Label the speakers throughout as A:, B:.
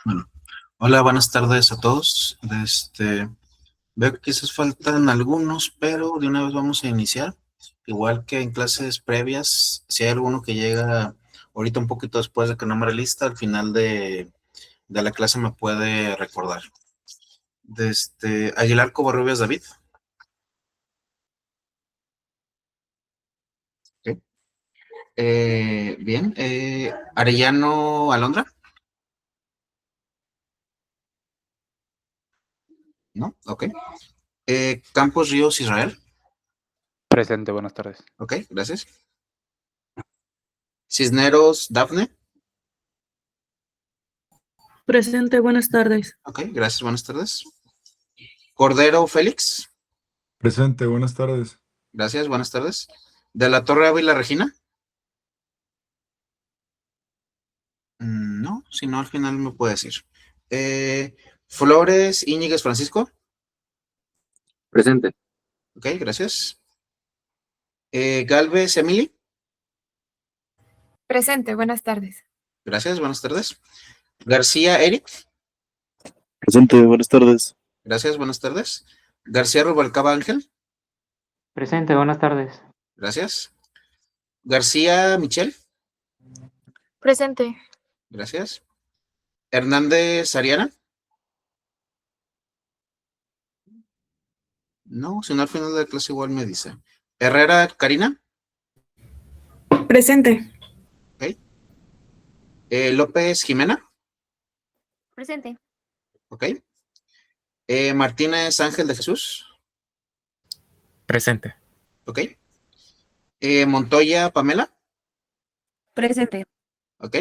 A: Bueno, hola, buenas tardes a todos. Veo que quizás faltan algunos, pero de una vez vamos a iniciar. Igual que en clases previas, si hay alguno que llega ahorita un poquito después de que nombre lista, al final de la clase me puede recordar. Aguilar Covarrubias David. Ok. Bien. Arellano Alondra. ¿No? Ok. Campos Ríos Israel.
B: Presente, buenas tardes.
A: Ok, gracias. Cisneros Dafne.
C: Presente, buenas tardes.
A: Ok, gracias, buenas tardes. Cordero Félix.
D: Presente, buenas tardes.
A: Gracias, buenas tardes. De la Torre Ávila Regina. No, si no, al final me puede decir. Flores Íñiguez Francisco.
E: Presente.
A: Ok, gracias. Galvez Emily.
F: Presente, buenas tardes.
A: Gracias, buenas tardes. García Eric.
E: Presente, buenas tardes.
A: Gracias, buenas tardes. García Rubalcaba Ángel.
G: Presente, buenas tardes.
A: Gracias. García Michel.
F: Presente.
A: Gracias. Hernández Ariana. No, si no, al final de la clase igual me dice. Herrera Karina.
C: Presente.
A: Ok. López Jimena.
F: Presente.
A: Ok. Martínez Ángel de Jesús.
H: Presente.
A: Ok. Montoya Pamela.
F: Presente.
A: Ok.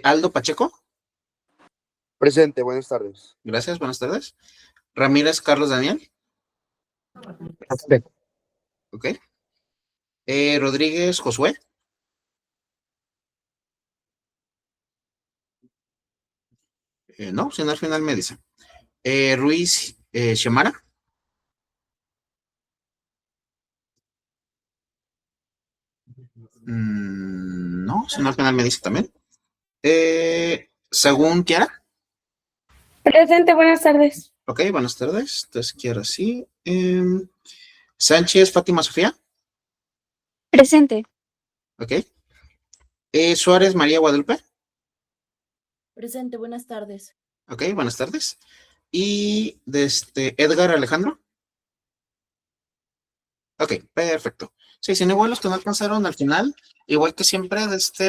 A: Aldo Pacheco.
E: Presente, buenas tardes.
A: Gracias, buenas tardes. Ramírez Carlos Daniel.
E: Presente.
A: Ok. Rodríguez Josué. No, si no, al final me dice. Ruiz Xiomara. No, si no, al final me dice también. Según Kiara.
C: Presente, buenas tardes.
A: Ok, buenas tardes. Entonces, Kiara sí. Sánchez Fátima Sofía.
F: Presente.
A: Ok. Suárez María Guadalupe.
F: Presente, buenas tardes.
A: Ok, buenas tardes. Y Edgar Alejandro. Ok, perfecto. Sí, sin igual los que no alcanzaron al final, igual que siempre,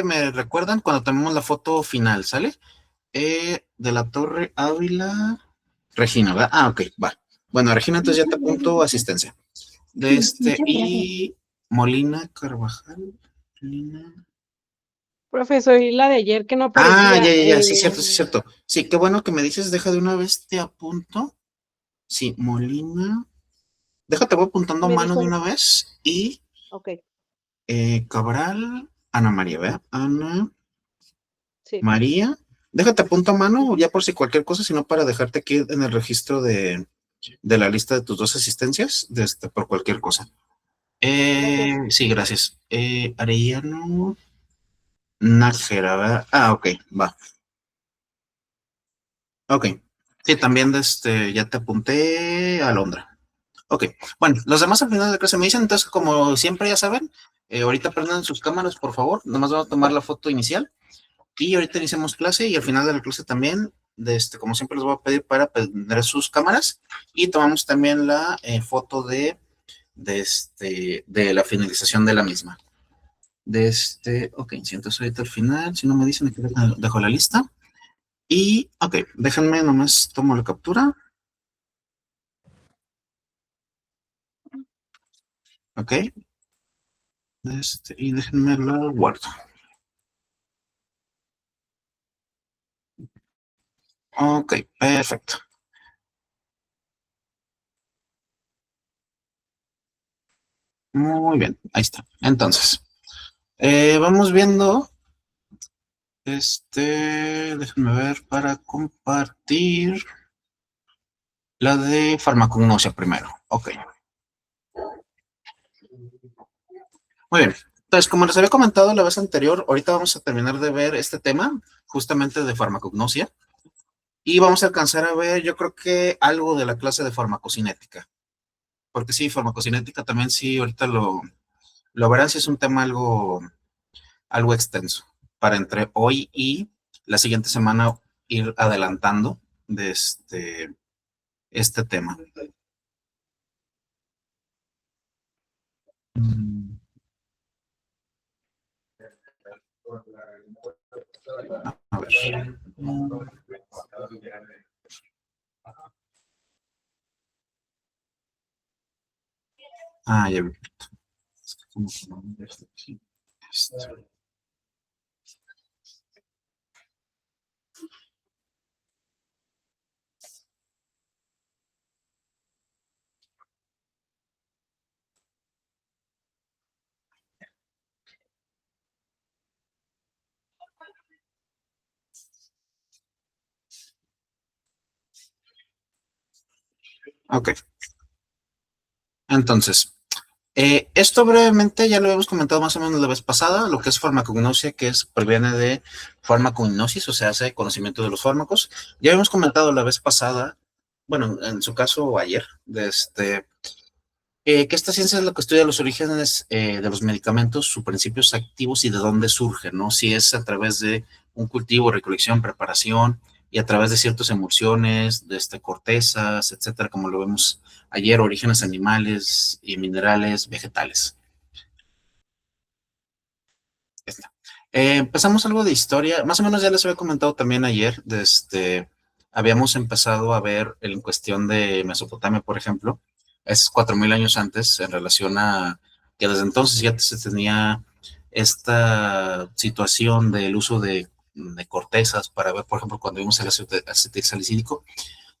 A: me recuerdan cuando tomemos la foto final, ¿sale? De la Torre Ávila Regina, ¿verdad? Ah, ok, va. Bueno, Regina, entonces ya te apunto asistencia. Y Molina Carvajal. Molina.
I: Profesor, y la de ayer que no
A: Ah,
I: aparecía.
A: ya, sí, cierto, sí, cierto. Sí, qué bueno que me dices, deja de una vez, te apunto. Sí, Molina. Déjate, voy apuntando a
I: Me
A: mano de
I: dijo.
A: una vez. Y
I: Ok,
A: Cabral, Ana María, ¿verdad? Ana
I: sí.
A: María. Déjate apunto a mano, ya por si cualquier cosa, sino para dejarte aquí en el registro de la lista de tus dos asistencias, por cualquier cosa.
I: Gracias.
A: Sí, gracias. Arellano Nájera, ¿verdad? Ah, ok, va. Ok. Sí, también ya te apunté a Londra. Ok, bueno, los demás al final de la clase me dicen, entonces como siempre ya saben, ahorita prendan sus cámaras, por favor, nomás vamos a tomar la foto inicial y ahorita iniciamos clase y al final de la clase también, como siempre les voy a pedir para prender sus cámaras y tomamos también la foto de la finalización de la misma. Ok, si entonces ahorita al final, si no me dicen, aquí dejo la lista y, ok, déjenme nomás tomo la captura. Ok. Y déjenme lo guardo. Ok, perfecto. Muy bien, ahí está. Entonces, vamos viendo. Déjenme ver para compartir la de farmacognosia primero. Ok. Muy bien. Entonces, como les había comentado la vez anterior, ahorita vamos a terminar de ver este tema, justamente de farmacognosia, y vamos a alcanzar a ver, yo creo que algo de la clase de farmacocinética, porque sí, farmacocinética también sí, ahorita lo verán, si es un tema algo extenso, para entre hoy y la siguiente semana ir adelantando de este tema. A ver. Ya vi. Ok. Entonces, esto brevemente ya lo habíamos comentado más o menos la vez pasada, lo que es farmacognosia, proviene de farmacognosis, o sea, hace conocimiento de los fármacos. Ya habíamos comentado la vez pasada, bueno, en su caso ayer, que esta ciencia es lo que estudia los orígenes de los medicamentos, sus principios activos y de dónde surgen, ¿no? Si es a través de un cultivo, recolección, preparación y a través de ciertas emulsiones, cortezas, etcétera, como lo vemos ayer, orígenes animales y minerales, vegetales. Esta. Empezamos algo de historia, más o menos ya les había comentado también ayer, habíamos empezado a ver en cuestión de Mesopotamia, por ejemplo, es 4.000 años antes, en relación a que desde entonces ya se tenía esta situación del uso de cortezas para ver, por ejemplo, cuando vimos el aceite salicílico,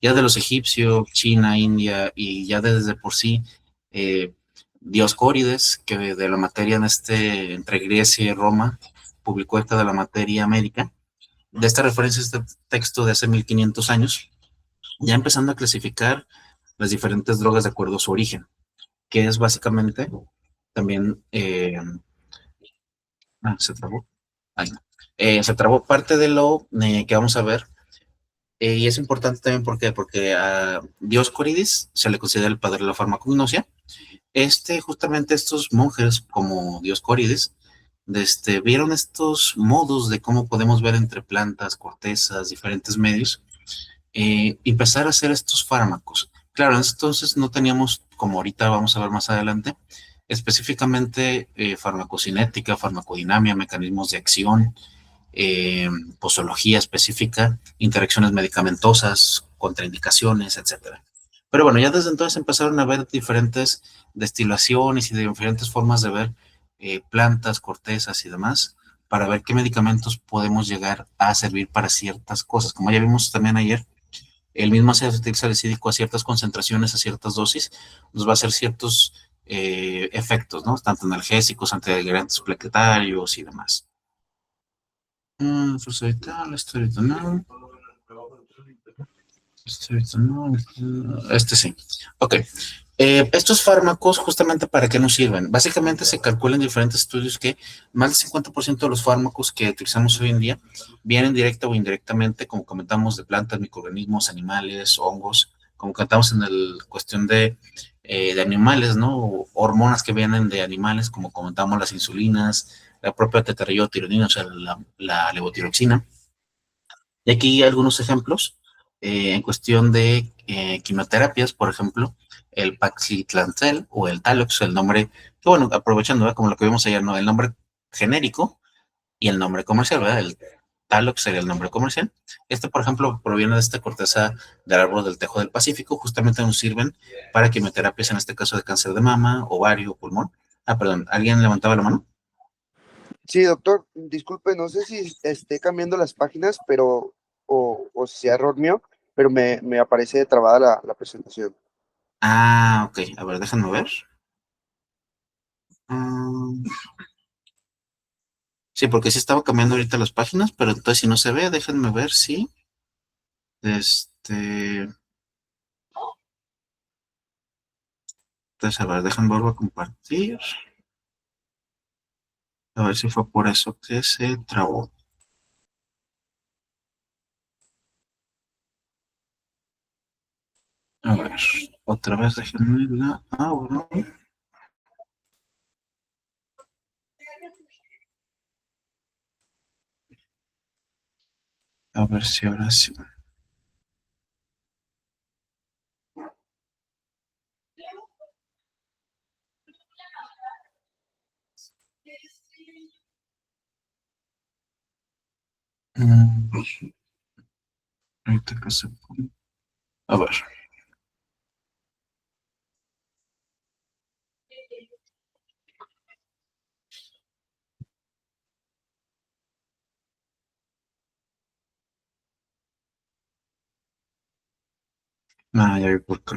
A: ya de los egipcios, China, India, y ya desde por sí, Dioscórides, que de la materia entre Grecia y Roma, publicó esta de la materia médica, de esta referencia, este texto de hace 1500 años, ya empezando a clasificar las diferentes drogas de acuerdo a su origen, que es básicamente también, se trabó, se trabó parte de lo que vamos a ver, y es importante también, ¿por qué? Porque a Dioscórides se le considera el padre de la farmacognosia. Justamente estos monjes como Dioscórides, vieron estos modos de cómo podemos ver entre plantas, cortezas, diferentes medios, empezar a hacer estos fármacos. Claro, entonces no teníamos, como ahorita vamos a ver más adelante, específicamente farmacocinética, farmacodinamia, mecanismos de acción, posología específica, interacciones medicamentosas, contraindicaciones, etcétera. Pero bueno, ya desde entonces empezaron a ver diferentes destilaciones y diferentes formas de ver plantas, cortezas y demás, para ver qué medicamentos podemos llegar a servir para ciertas cosas. Como ya vimos también ayer, el mismo aceite salicílico a ciertas concentraciones, a ciertas dosis, nos va a hacer ciertos efectos, ¿no? Tanto analgésicos, antiagregantes plaquetarios y demás. Sí. Ok. Estos fármacos, justamente, ¿para qué nos sirven? Básicamente se calcula en diferentes estudios que más del 50% de los fármacos que utilizamos hoy en día vienen directa o indirectamente, como comentamos, de plantas, microorganismos, animales, hongos, como comentamos en la cuestión de animales, ¿no? O hormonas que vienen de animales, como comentamos, las insulinas, la propia tetrahidrotironina, o sea, la levotiroxina. Y aquí algunos ejemplos en cuestión de quimioterapias, por ejemplo, el Paxitlancel o el Talox, el nombre, que bueno, aprovechando, ¿verdad? Como lo que vimos ayer, ¿no? El nombre genérico y el nombre comercial, ¿verdad? El Talox sería el nombre comercial. Por ejemplo, proviene de esta corteza del árbol del tejo del Pacífico, justamente nos sirven para quimioterapias, en este caso de cáncer de mama, ovario, pulmón. Perdón, ¿alguien levantaba la mano?
E: Sí, doctor, disculpe, no sé si esté cambiando las páginas, pero, o si sea error mío, pero me aparece trabada la presentación.
A: Ok, a ver, déjenme ver. Sí, porque sí estaba cambiando ahorita las páginas, pero entonces si no se ve, déjenme ver si. Entonces, a ver, déjenme volver a compartir. A ver si fue por eso que se trabó. A ver, otra vez déjenme la abro. A ver si ahora sí. Mm, ahorita que se pone. A ver. Ah, ya vi por qué.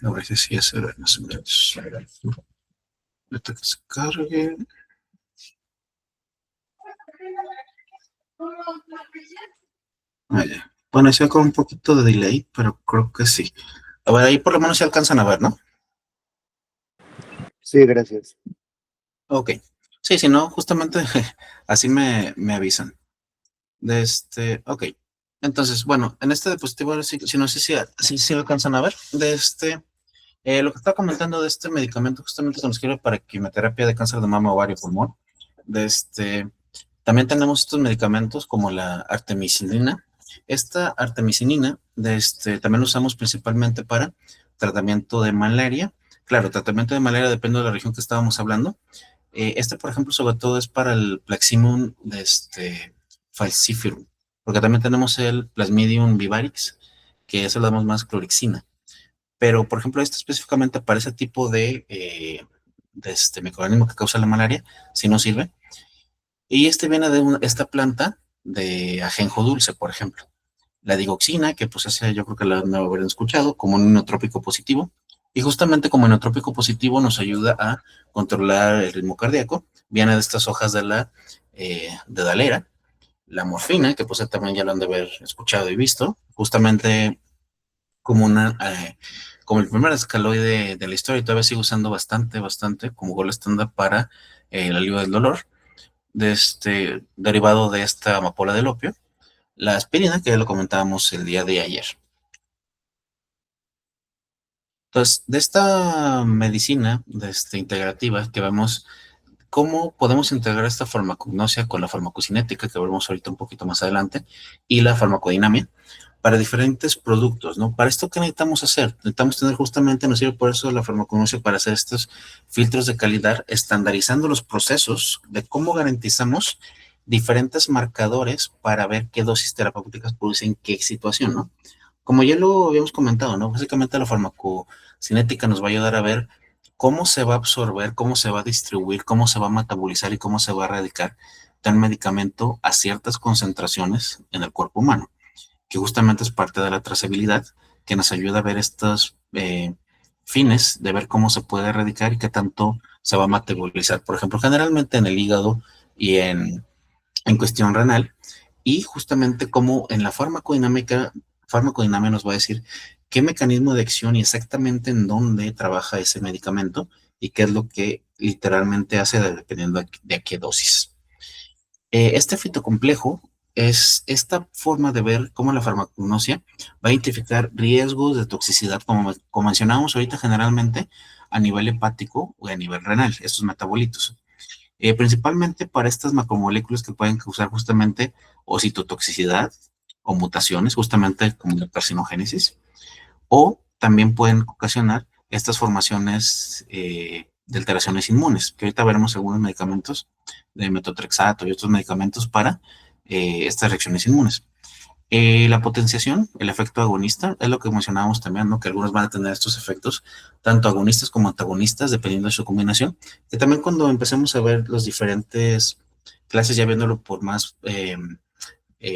A: A ver si sí es el más o menos. Ahorita que se cargue. Ah, ya. Bueno, sí con un poquito de delay, pero creo que sí. A ver, ahí por lo menos se alcanzan a ver, ¿no?
E: Sí, gracias.
A: Ok. Sí, si no, justamente así me avisan. Ok. Entonces, bueno, en este dispositivo, si no sé si alcanzan a ver, lo que estaba comentando de este medicamento justamente se nos sirve para quimioterapia de cáncer de mama, ovario, pulmón. También tenemos estos medicamentos como la artemisinin. Esta artemisinin, también lo usamos principalmente para tratamiento de malaria. Claro, tratamiento de malaria depende de la región que estábamos hablando. Por ejemplo, sobre todo es para el Plaximum falciparum, porque también tenemos el Plasmodium vivarix, que eso le damos más clorixina. Pero, por ejemplo, específicamente para ese tipo de microorganismo que causa la malaria, si no sirve. Y viene de esta planta de ajenjo dulce, por ejemplo. La digoxina, que pues yo creo que la han haber escuchado, como un inotrópico positivo. Y justamente como inotrópico positivo nos ayuda a controlar el ritmo cardíaco. Viene de estas hojas de dalera. La morfina, que pues también ya lo han de haber escuchado y visto. Justamente como como el primer escaloide de la historia, y todavía sigue usando bastante como gol estándar para el alivio del dolor derivado de esta amapola del opio, la aspirina, que ya lo comentábamos el día de ayer. Entonces, de esta medicina integrativa que vemos, ¿cómo podemos integrar esta farmacognosia con la farmacocinética, que veremos ahorita un poquito más adelante, y la farmacodinamia, para diferentes productos, ¿no? Para esto, ¿qué necesitamos hacer? Necesitamos tener justamente, nos sirve por eso la farmacognosia para hacer estos filtros de calidad, estandarizando los procesos de cómo garantizamos diferentes marcadores para ver qué dosis terapéuticas producen qué situación, ¿no? Como ya lo habíamos comentado, ¿no? Básicamente la farmacocinética nos va a ayudar a ver cómo se va a absorber, cómo se va a distribuir, cómo se va a metabolizar y cómo se va a erradicar tal medicamento a ciertas concentraciones en el cuerpo humano, que justamente es parte de la trazabilidad, que nos ayuda a ver estos fines, de ver cómo se puede erradicar y qué tanto se va a metabolizar. Por ejemplo, generalmente en el hígado y en cuestión renal, y justamente como en la farmacodinamia nos va a decir qué mecanismo de acción y exactamente en dónde trabaja ese medicamento y qué es lo que literalmente hace dependiendo de a qué dosis. Este fitocomplejo es esta forma de ver cómo la farmacognosia va a identificar riesgos de toxicidad, como mencionábamos ahorita, generalmente a nivel hepático o a nivel renal, estos metabolitos. Principalmente para estas macromoléculas que pueden causar justamente o citotoxicidad o mutaciones, justamente como la carcinogénesis, o también pueden ocasionar estas formaciones de alteraciones inmunes, que ahorita veremos algunos medicamentos de metotrexato y otros medicamentos para estas reacciones inmunes. La potenciación, el efecto agonista, es lo que mencionábamos también, ¿no? Que algunos van a tener estos efectos, tanto agonistas como antagonistas, dependiendo de su combinación. Que también cuando empecemos a ver los diferentes clases, ya viéndolo por más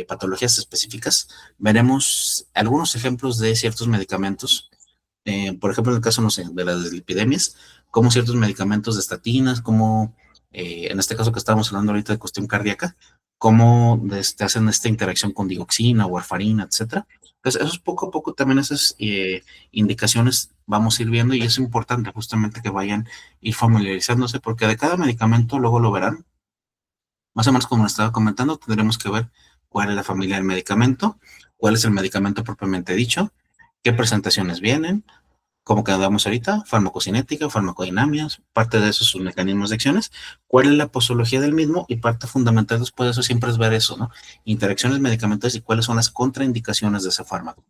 A: patologías específicas, veremos algunos ejemplos de ciertos medicamentos. Por ejemplo, en el caso, no sé, de las deslipidemias, como ciertos medicamentos de estatinas, como en este caso que estábamos hablando ahorita de cuestión cardíaca, cómo hacen esta interacción con digoxina, warfarina, etcétera. Entonces, eso es poco a poco también esas indicaciones vamos a ir viendo y es importante justamente que vayan ir familiarizándose porque de cada medicamento luego lo verán. Más o menos como les estaba comentando, tendremos que ver cuál es la familia del medicamento, cuál es el medicamento propiamente dicho, qué presentaciones vienen, como quedamos ahorita, farmacocinética, farmacodinámica, parte de esos sus mecanismos de acciones, cuál es la posología del mismo y parte fundamental después de eso siempre es ver eso, ¿no? Interacciones medicamentosas y cuáles son las contraindicaciones de ese fármaco.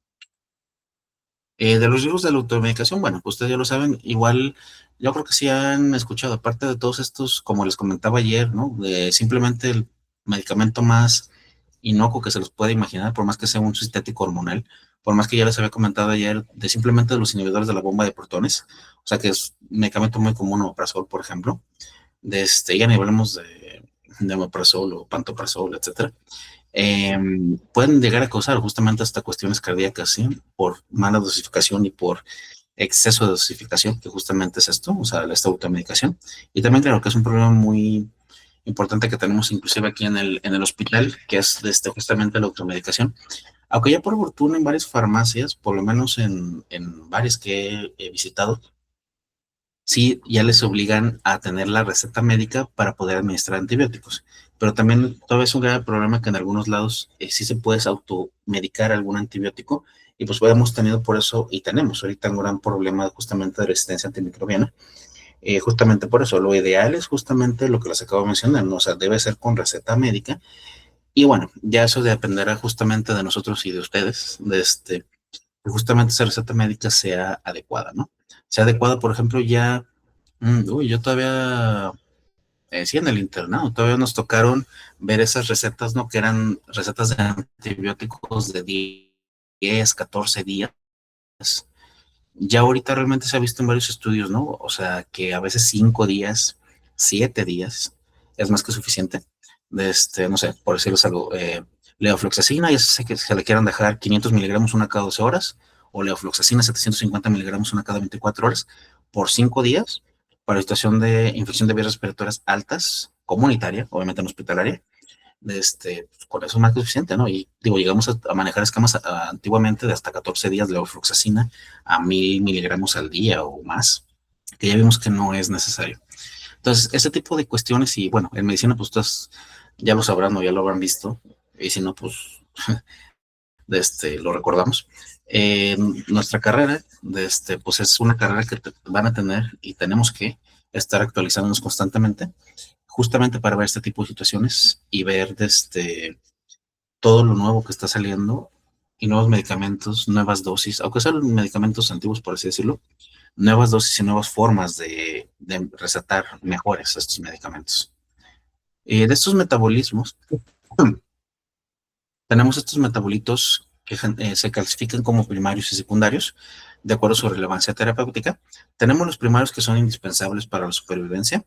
A: De los riesgos de la automedicación, bueno, ustedes ya lo saben, igual yo creo que sí han escuchado, aparte de todos estos, como les comentaba ayer, ¿no? De simplemente el medicamento más inocuo que se los puede imaginar, por más que sea un sintético hormonal, por más que ya les había comentado ayer, de simplemente los inhibidores de la bomba de protones, o sea que es un medicamento muy común, omeprazol, por ejemplo, ya ni hablemos de omeprazol o pantoprazol, etcétera. Pueden llegar a causar justamente hasta cuestiones cardíacas, ¿sí? Por mala dosificación y por exceso de dosificación, que justamente es esto, o sea, esta automedicación. Y también claro que es un problema muy importante que tenemos inclusive aquí en el hospital, que es justamente la automedicación. Aunque ya por fortuna en varias farmacias, por lo menos en varias que he visitado, sí ya les obligan a tener la receta médica para poder administrar antibióticos. Pero también todavía es un grave problema que en algunos lados sí se puede automedicar algún antibiótico y pues hemos tenido por eso y tenemos ahorita un gran problema justamente de resistencia antimicrobiana. Justamente por eso, lo ideal es justamente lo que les acabo de mencionar, ¿no? O sea, debe ser con receta médica y bueno, ya eso dependerá justamente de nosotros y de ustedes, que justamente esa receta médica sea adecuada, ¿no? Sea adecuada, por ejemplo, ya, yo todavía, sí, en el internado, todavía nos tocaron ver esas recetas, ¿no? Que eran recetas de antibióticos de 10, 14 días. Ya ahorita realmente se ha visto en varios estudios, ¿no? O sea, que a veces 5 días, 7 días es más que suficiente. No sé, por decirles algo, levofloxacina, ya sé que se le quieran dejar 500 miligramos una cada 12 horas, o levofloxacina 750 miligramos una cada 24 horas, por 5 días, para situación de infección de vías respiratorias altas, comunitaria, obviamente no hospitalaria, pues, con eso es más que suficiente, ¿no? Y digo, llegamos a manejar esquemas antiguamente de hasta 14 días de levofloxacina a 1000 miligramos al día o más, que ya vimos que no es necesario. Entonces, ese tipo de cuestiones, y bueno, en medicina, pues ustedes ya lo sabrán o ya lo habrán visto, y si no, pues lo recordamos. Nuestra carrera, pues es una carrera que van a tener y tenemos que estar actualizándonos constantemente, justamente para ver este tipo de situaciones y ver todo lo nuevo que está saliendo y nuevos medicamentos, nuevas dosis, aunque sean medicamentos antiguos, por así decirlo, nuevas dosis y nuevas formas de recetar mejores estos medicamentos. De estos metabolismos, tenemos estos metabolitos que se clasifican como primarios y secundarios, de acuerdo a su relevancia terapéutica. Tenemos los primarios que son indispensables para la supervivencia,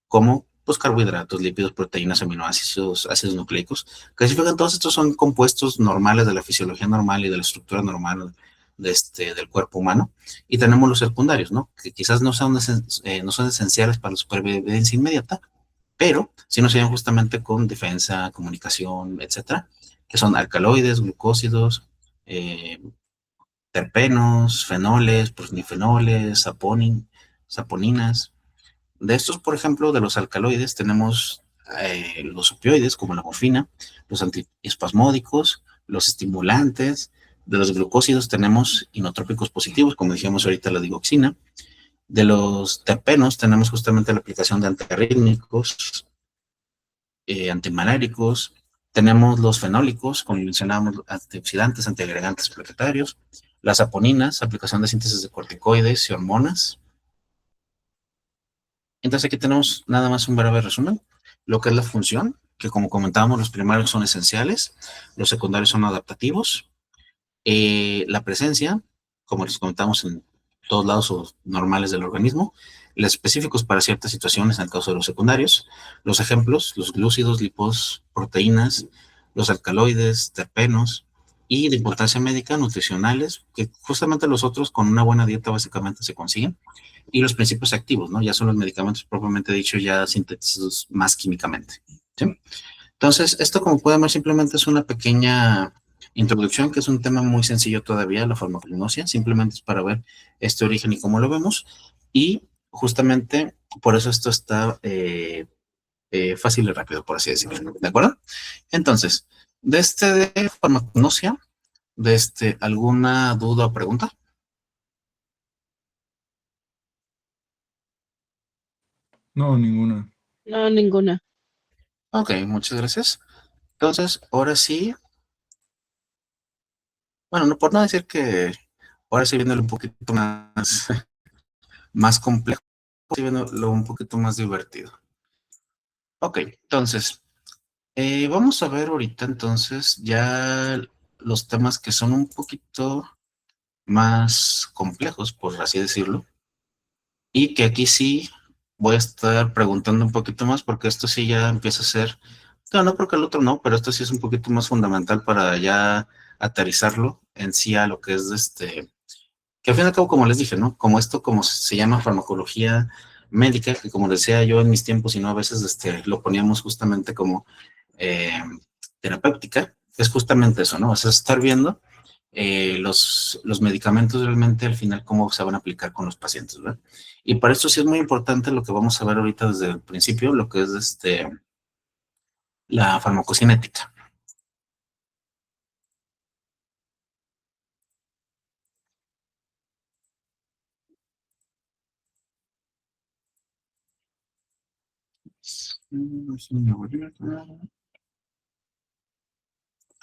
A: como pues, carbohidratos, lípidos, proteínas, aminoácidos, ácidos nucleicos. Clasifican todos estos son compuestos normales de la fisiología normal y de la estructura normal del cuerpo humano. Y tenemos los secundarios, ¿no? Que quizás no son esenciales para la supervivencia inmediata, pero sí nos ayudan justamente con defensa, comunicación, etcétera, que son alcaloides, glucósidos, terpenos, fenoles, prosnifenoles, saponinas. De estos, por ejemplo, de los alcaloides, tenemos los opioides, como la morfina, los antiespasmódicos, los estimulantes. De los glucósidos tenemos inotrópicos positivos, como dijimos ahorita, la digoxina. De los terpenos tenemos justamente la aplicación de antiarrítmicos, antimaláricos. Tenemos los fenólicos, como mencionábamos, antioxidantes, antiagregantes plaquetarios. Las saponinas, aplicación de síntesis de corticoides y hormonas. Entonces aquí tenemos nada más un breve resumen, lo que es la función, que como comentábamos, los primarios son esenciales, los secundarios son adaptativos. La presencia, como les comentamos en todos lados o normales del organismo, los específicos para ciertas situaciones en el caso de los secundarios, los ejemplos, los glúcidos, lipos, proteínas, los alcaloides, terpenos, y de importancia médica, nutricionales, que justamente los otros con una buena dieta básicamente se consiguen, y los principios activos, ¿no? Ya son los medicamentos propiamente dicho, ya sintetizados más químicamente, ¿sí? Entonces, esto como pueden ver simplemente es una pequeña introducción, que es un tema muy sencillo todavía, la farmacognosia, simplemente es para ver este origen y cómo lo vemos, y justamente por eso esto está fácil y rápido, por así decirlo, ¿de acuerdo? Entonces, de farmacognosia, ¿alguna duda o pregunta?
D: No, ninguna.
I: No, ninguna.
A: Ok, muchas gracias. Entonces, ahora sí, bueno, no por no decir que ahora sí viéndolo un poquito más, más complejo, sí viéndolo un poquito más divertido. Ok, entonces, vamos a ver ahorita entonces ya los temas que son un poquito más complejos, por así decirlo, y que aquí sí voy a estar preguntando un poquito más porque esto sí ya empieza a ser, no porque el otro no, pero esto sí es un poquito más fundamental para ya aterrizarlo en sí a lo que es que al fin y al cabo, como les dije, ¿no? Como esto, como se llama farmacología médica, que como decía yo en mis tiempos, y no a veces lo poníamos justamente como eh, terapéutica, es justamente eso, ¿no? O sea, estar viendo los medicamentos realmente al final cómo se van a aplicar con los pacientes, ¿verdad? Y para esto sí es muy importante lo que vamos a ver ahorita desde el principio, lo que es la farmacocinética.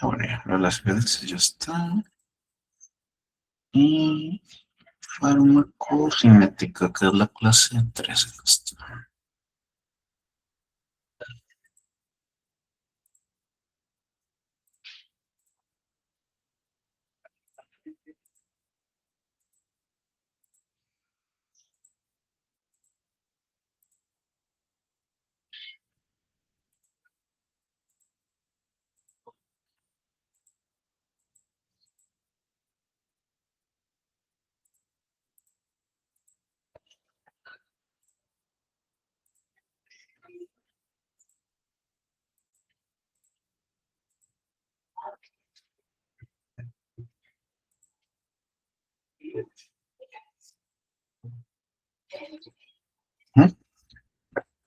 A: Bueno, ya, las redes ya están. Y farmacocinética, que es la clase 3.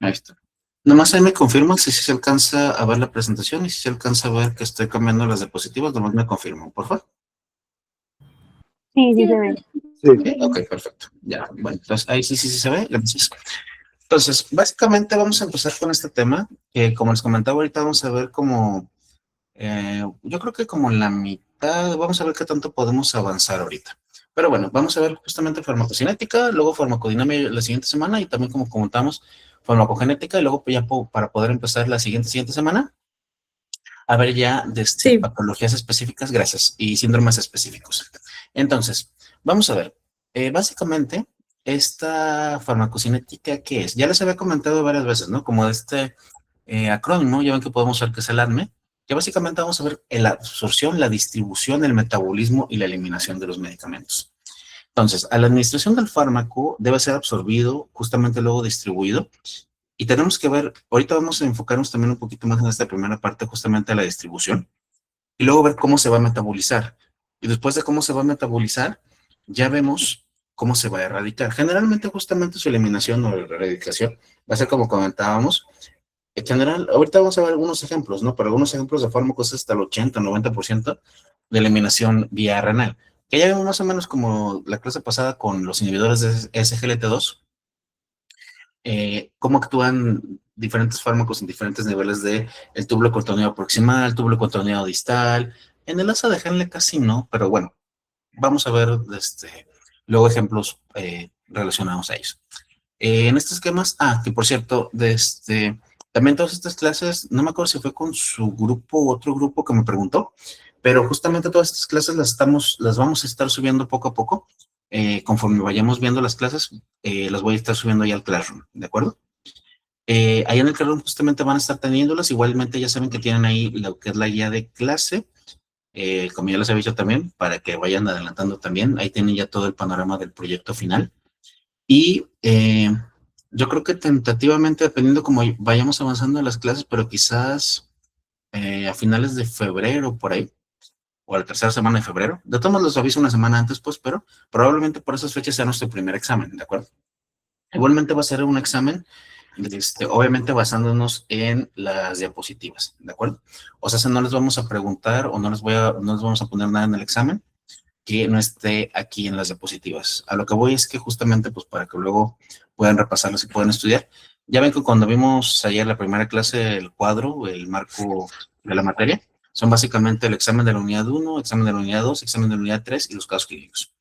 A: Ahí está. Nomás ahí me confirman si se alcanza a ver la presentación y si se alcanza a ver que estoy cambiando las diapositivas, nomás me confirman, por favor.
F: Sí, sí se ve.
A: Sí, ok, perfecto. Ya, bueno, entonces ahí sí se ve. Gracias. Entonces, básicamente vamos a empezar con este tema, que como les comentaba ahorita vamos a ver como, yo creo que como la mitad, vamos a ver qué tanto podemos avanzar ahorita. Pero bueno, vamos a ver justamente farmacocinética, luego farmacodinámica la siguiente semana y también como comentamos, farmacogenética y luego ya para poder empezar la siguiente semana a ver ya
C: Sí.
A: patologías específicas, gracias, y síndromes específicos. Entonces, vamos a ver, básicamente, esta farmacocinética, ¿qué es? Ya les había comentado varias veces, ¿no? Como acrónimo, ya ven que podemos ver que es el ADME, que básicamente vamos a ver la absorción, la distribución, el metabolismo y la eliminación de los medicamentos. Entonces, a la administración del fármaco debe ser absorbido, justamente luego distribuido, y tenemos que ver, ahorita vamos a enfocarnos también un poquito más en esta primera parte, justamente a la distribución, y luego ver cómo se va a metabolizar. Y después de cómo se va a metabolizar, ya vemos cómo se va a erradicar. Generalmente, justamente su eliminación o erradicación va a ser como comentábamos. En general, ahorita vamos a ver algunos ejemplos, ¿no? Pero algunos ejemplos de fármacos hasta el 80-90% de eliminación vía renal. Que ya vemos más o menos como la clase pasada con los inhibidores de SGLT2, cómo actúan diferentes fármacos en diferentes niveles de el túbulo contorneado proximal, túbulo contorneado distal. En el asa de Henle casi no, pero bueno, vamos a ver luego ejemplos relacionados a ellos. En estos esquemas, que por cierto, También todas estas clases, no me acuerdo si fue con su grupo u otro grupo que me preguntó, pero justamente todas estas clases las vamos a estar subiendo poco a poco. Conforme vayamos viendo las clases, las voy a estar subiendo ya al Classroom, ¿de acuerdo? Ahí en el Classroom justamente van a estar teniéndolas. Igualmente ya saben que tienen ahí lo que es la guía de clase, como ya les he dicho también, para que vayan adelantando también. Ahí tienen ya todo el panorama del proyecto final. Y yo creo que tentativamente, dependiendo cómo vayamos avanzando en las clases, pero quizás a finales de febrero, por ahí, o a la tercera semana de febrero. De todos modos, los aviso una semana antes, pues, pero probablemente por esas fechas sea nuestro primer examen, ¿de acuerdo? Igualmente va a ser un examen, obviamente basándonos en las diapositivas, ¿de acuerdo? O sea, no les vamos a preguntar o no les vamos a poner nada en el examen que no esté aquí en las diapositivas. A lo que voy es que justamente, pues, para que luego puedan repasarlas y puedan estudiar. Ya ven que cuando vimos ayer la primera clase, el cuadro, el marco de la materia, son básicamente el examen de la unidad 1, examen de la unidad 2, examen de la unidad 3 y los casos clínicos.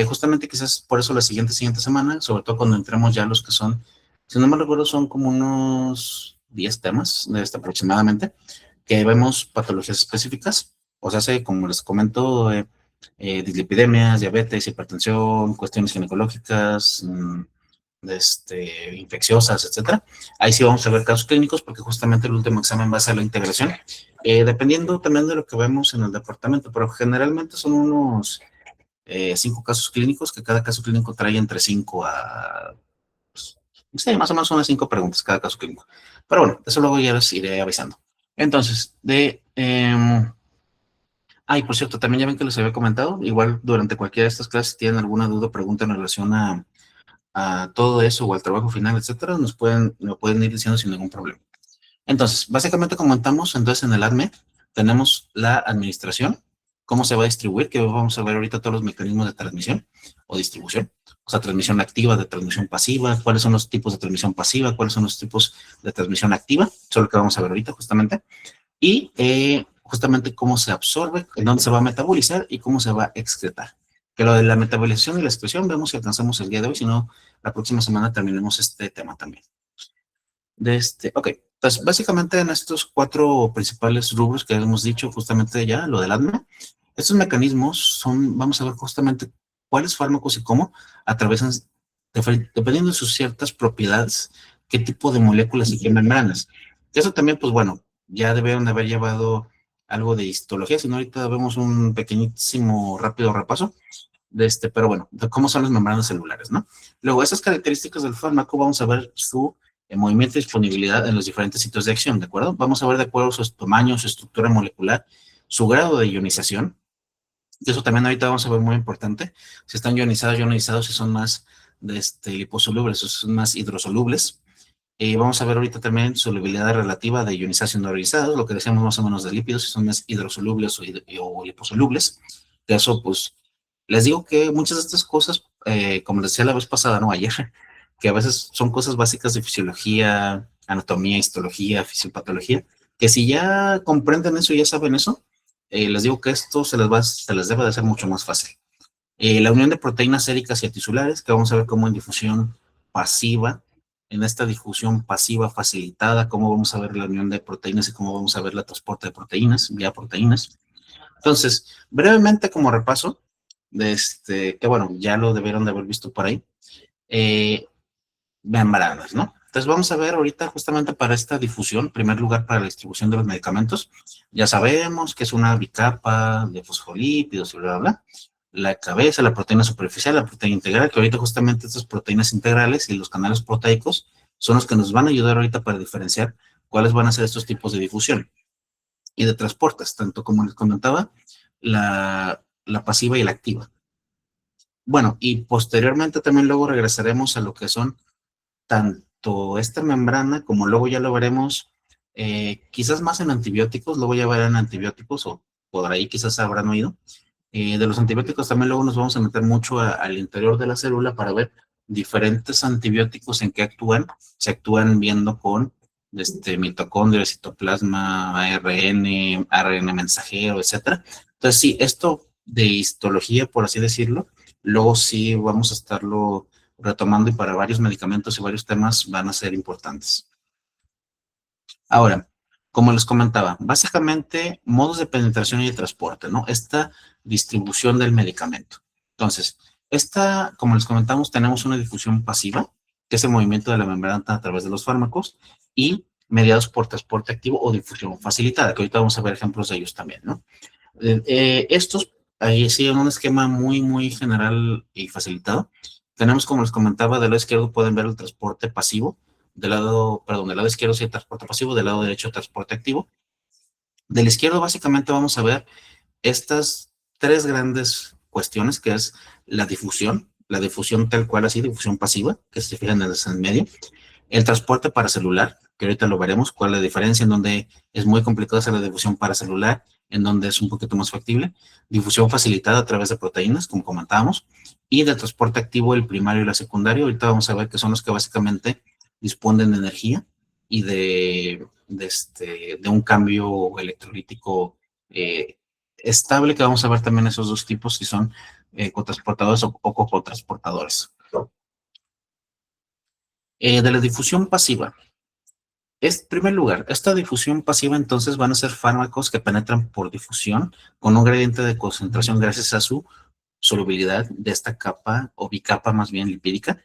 A: Justamente quizás por eso la siguiente semana, sobre todo cuando entremos ya los que son, si no me recuerdo, son como unos 10 temas aproximadamente, que vemos patologías específicas, o sea, como les comento, dislipidemias, diabetes, hipertensión, cuestiones ginecológicas, infecciosas, etcétera. Ahí sí vamos a ver casos clínicos porque justamente el último examen va a ser la integración, dependiendo también de lo que vemos en el departamento, pero generalmente son unos 5 casos clínicos, que cada caso clínico trae entre 5 a, pues, sí, más o menos unas 5 preguntas cada caso clínico. Pero bueno, eso luego ya les iré avisando. Entonces, y por cierto, también ya ven que les había comentado, igual durante cualquiera de estas clases, si tienen alguna duda o pregunta en relación a todo eso o al trabajo final, etcétera, me pueden ir diciendo sin ningún problema. Entonces, básicamente comentamos, entonces en el ADME tenemos la administración, cómo se va a distribuir, que vamos a ver ahorita todos los mecanismos de transmisión o distribución, o sea, transmisión activa, de transmisión pasiva, cuáles son los tipos de transmisión pasiva, cuáles son los tipos de transmisión activa, eso es lo que vamos a ver ahorita justamente, y justamente cómo se absorbe, en dónde se va a metabolizar y cómo se va a excretar. Que lo de la metabolización y la excreción vemos si alcanzamos el día de hoy, si no, la próxima semana terminemos este tema también. Ok, entonces básicamente en estos 4 principales rubros que hemos dicho justamente ya, lo del ADME, estos mecanismos vamos a ver justamente cuáles fármacos y cómo atravesan, dependiendo de sus ciertas propiedades, qué tipo de moléculas y qué membranas. Eso también, pues bueno, ya debieron de haber llevado algo de histología, si no ahorita vemos un pequeñísimo rápido repaso, pero bueno, de cómo son las membranas celulares, ¿no? Luego, esas características del fármaco, vamos a ver su movimiento y disponibilidad en los diferentes sitios de acción, ¿de acuerdo? Vamos a ver de acuerdo a su tamaño, su estructura molecular, su grado de ionización, y eso también ahorita vamos a ver muy importante, si están ionizados, si son más liposolubles o si son más hidrosolubles. Vamos a ver ahorita también solubilidad relativa de ionización no ionizados, lo que decíamos más o menos de lípidos, si son más hidrosolubles o liposolubles. De eso, pues, les digo que muchas de estas cosas, como les decía la vez pasada, no ayer, que a veces son cosas básicas de fisiología, anatomía, histología, fisiopatología, que si ya comprenden eso y ya saben eso, les digo que esto se les debe de hacer mucho más fácil. La unión de proteínas séricas y atisulares, que vamos a ver cómo en difusión pasiva, en esta difusión pasiva facilitada, cómo vamos a ver la unión de proteínas y cómo vamos a ver la transporte de proteínas, vía proteínas. Entonces, brevemente como repaso, que bueno, ya lo debieron de haber visto por ahí, membranas, ¿no? Entonces vamos a ver ahorita justamente para esta difusión, en primer lugar para la distribución de los medicamentos, ya sabemos que es una bicapa de fosfolípidos y bla, bla, bla. La cabeza, la proteína superficial, la proteína integral, que ahorita justamente estas proteínas integrales y los canales proteicos son los que nos van a ayudar ahorita para diferenciar cuáles van a ser estos tipos de difusión y de transportes, tanto como les comentaba, la pasiva y la activa. Bueno, y posteriormente también luego regresaremos a lo que son tanto esta membrana como luego ya lo veremos quizás más en antibióticos, luego ya verán antibióticos o por ahí quizás habrán oído. De los antibióticos también luego nos vamos a meter mucho al interior de la célula para ver diferentes antibióticos en qué actúan. Se actúan viendo con mitocondria, citoplasma, ARN mensajero, etcétera. Entonces sí, esto de histología, por así decirlo, luego sí vamos a estarlo retomando y para varios medicamentos y varios temas van a ser importantes. Ahora, como les comentaba, básicamente modos de penetración y de transporte, ¿no? Esta distribución del medicamento. Entonces, como les comentamos, tenemos una difusión pasiva, que es el movimiento de la membrana a través de los fármacos, y mediados por transporte activo o difusión facilitada, que ahorita vamos a ver ejemplos de ellos también, ¿no? Estos, ahí sí, en un esquema muy, muy general y facilitado, tenemos, como les comentaba, del lado izquierdo pueden ver el transporte pasivo, del lado izquierdo sí el transporte pasivo, del lado derecho el transporte activo. Del izquierdo básicamente vamos a ver estas tres grandes cuestiones, que es la difusión tal cual así, difusión pasiva, que se fijan en el medio, el transporte paracelular, que ahorita lo veremos, cuál es la diferencia, en donde es muy complicado hacer la difusión paracelular, en donde es un poquito más factible, difusión facilitada a través de proteínas, como comentábamos, y del transporte activo, el primario y el secundario. Ahorita vamos a ver que son los que básicamente disponen de energía y de un cambio electrolítico estable, que vamos a ver también esos dos tipos, si son cotransportadores o cotransportadores. De la difusión pasiva. En primer lugar, esta difusión pasiva entonces van a ser fármacos que penetran por difusión con un gradiente de concentración gracias a su solubilidad de esta capa o bicapa más bien lipídica.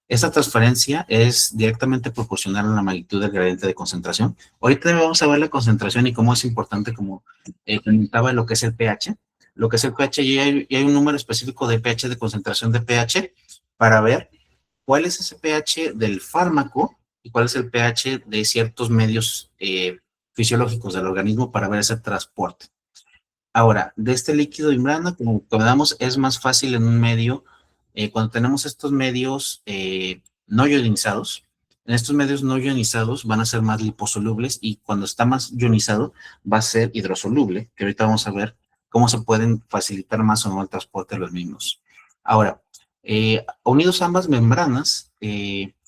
A: Esta transferencia es directamente proporcional a la magnitud del gradiente de concentración. Ahorita vamos a ver la concentración y cómo es importante, como comentaba, lo que es el pH. Lo que es el pH, y hay un número específico de pH, de concentración de pH, para ver cuál es ese pH del fármaco y cuál es el pH de ciertos medios fisiológicos del organismo para ver ese transporte. Ahora, de este líquido de membrana, como damos, es más fácil en un medio, cuando tenemos estos medios no ionizados. En estos medios no ionizados van a ser más liposolubles, y cuando está más ionizado va a ser hidrosoluble, que ahorita vamos a ver cómo se pueden facilitar más o no el transporte de los mismos. Ahora, unidos ambas membranas,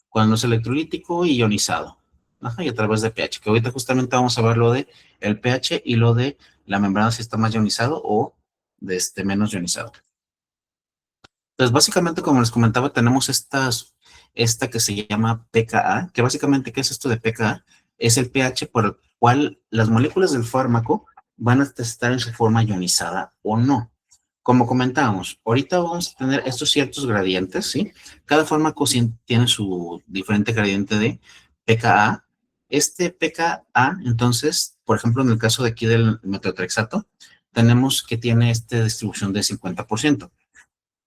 A: cuando es electrolítico y ionizado, y a través de pH, que ahorita justamente vamos a ver lo de el pH y lo de la membrana, si está más ionizado o menos ionizado. Entonces, básicamente, como les comentaba, tenemos esta que se llama pKa, que básicamente, ¿qué es esto de pKa? Es el pH por el cual las moléculas del fármaco van a estar en su forma ionizada o no. Como comentábamos, ahorita vamos a tener estos ciertos gradientes, ¿sí? Cada fármaco tiene su diferente gradiente de pKa. Este pKa, entonces, por ejemplo, en el caso de aquí del metotrexato, tenemos que tiene esta distribución de 50%.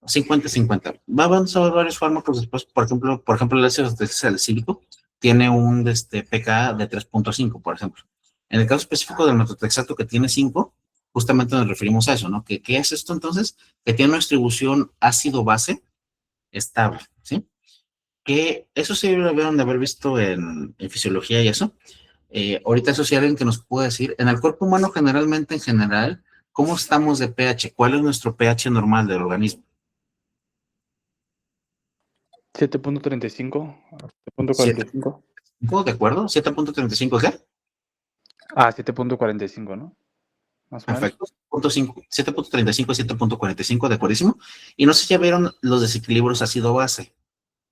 A: 50-50. Vamos a ver varios fármacos después, por ejemplo, el ácido salicílico tiene un pKa de 3.5, por ejemplo. En el caso específico del metotrexato, que tiene 5, justamente nos referimos a eso, ¿no? ¿Qué es esto entonces? Que tiene una distribución ácido-base estable, ¿sí? Que eso sí lo debieron de haber visto en fisiología y eso. Ahorita eso sí, alguien que nos puede decir, en el cuerpo humano generalmente, en general, ¿cómo estamos de pH? ¿Cuál es nuestro pH normal del organismo?
B: 7.35, 7.45.
A: ¿De acuerdo? 7.35, ¿qué?
B: 7.45, ¿no? Más o menos.
A: Perfecto. 7.35 a 7.45, de acuerdísimo. Y no sé si ya vieron los desequilibrios ácido-base.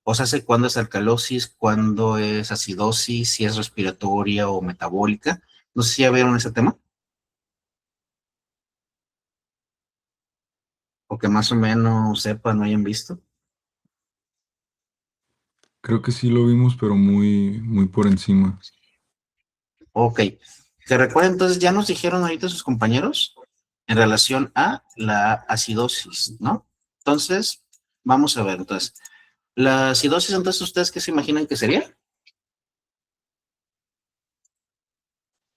A: O sea, sé cuándo es alcalosis, cuándo es acidosis, si es respiratoria o metabólica. No sé si ya vieron ese tema. O que más o menos sepan o hayan visto.
D: Creo que sí lo vimos, pero muy, muy por encima.
A: Ok. ¿Te recuerdan? Entonces ya nos dijeron ahorita sus compañeros en relación a la acidosis, ¿no? Entonces, vamos a ver. Entonces, la acidosis, entonces, ¿ustedes qué se imaginan que sería?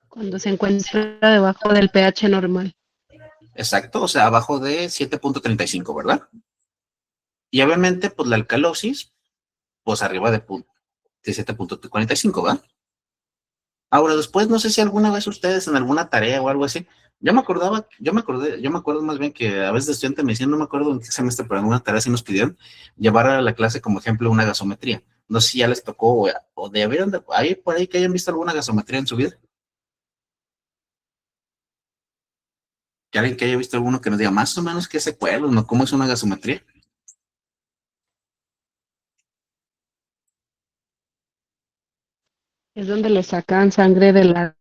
I: Cuando se encuentra debajo del pH normal.
A: Exacto, o sea, abajo de 7.35, ¿verdad? Y obviamente, pues la alcalosis, pues arriba de 7.45, ¿verdad? Ahora, después, no sé si alguna vez ustedes en alguna tarea o algo así, yo me acuerdo más bien que a veces de estudiante me decían, no me acuerdo en qué semestre, pero en alguna tarea sí nos pidieron llevar a la clase como ejemplo una gasometría. No sé si ya les tocó o de haber, hay por ahí que hayan visto alguna gasometría en su vida. Que alguien que haya visto alguno que nos diga más o menos qué se acuerda, ¿no? ¿Cómo es una gasometría?
I: Es donde le sacan sangre de la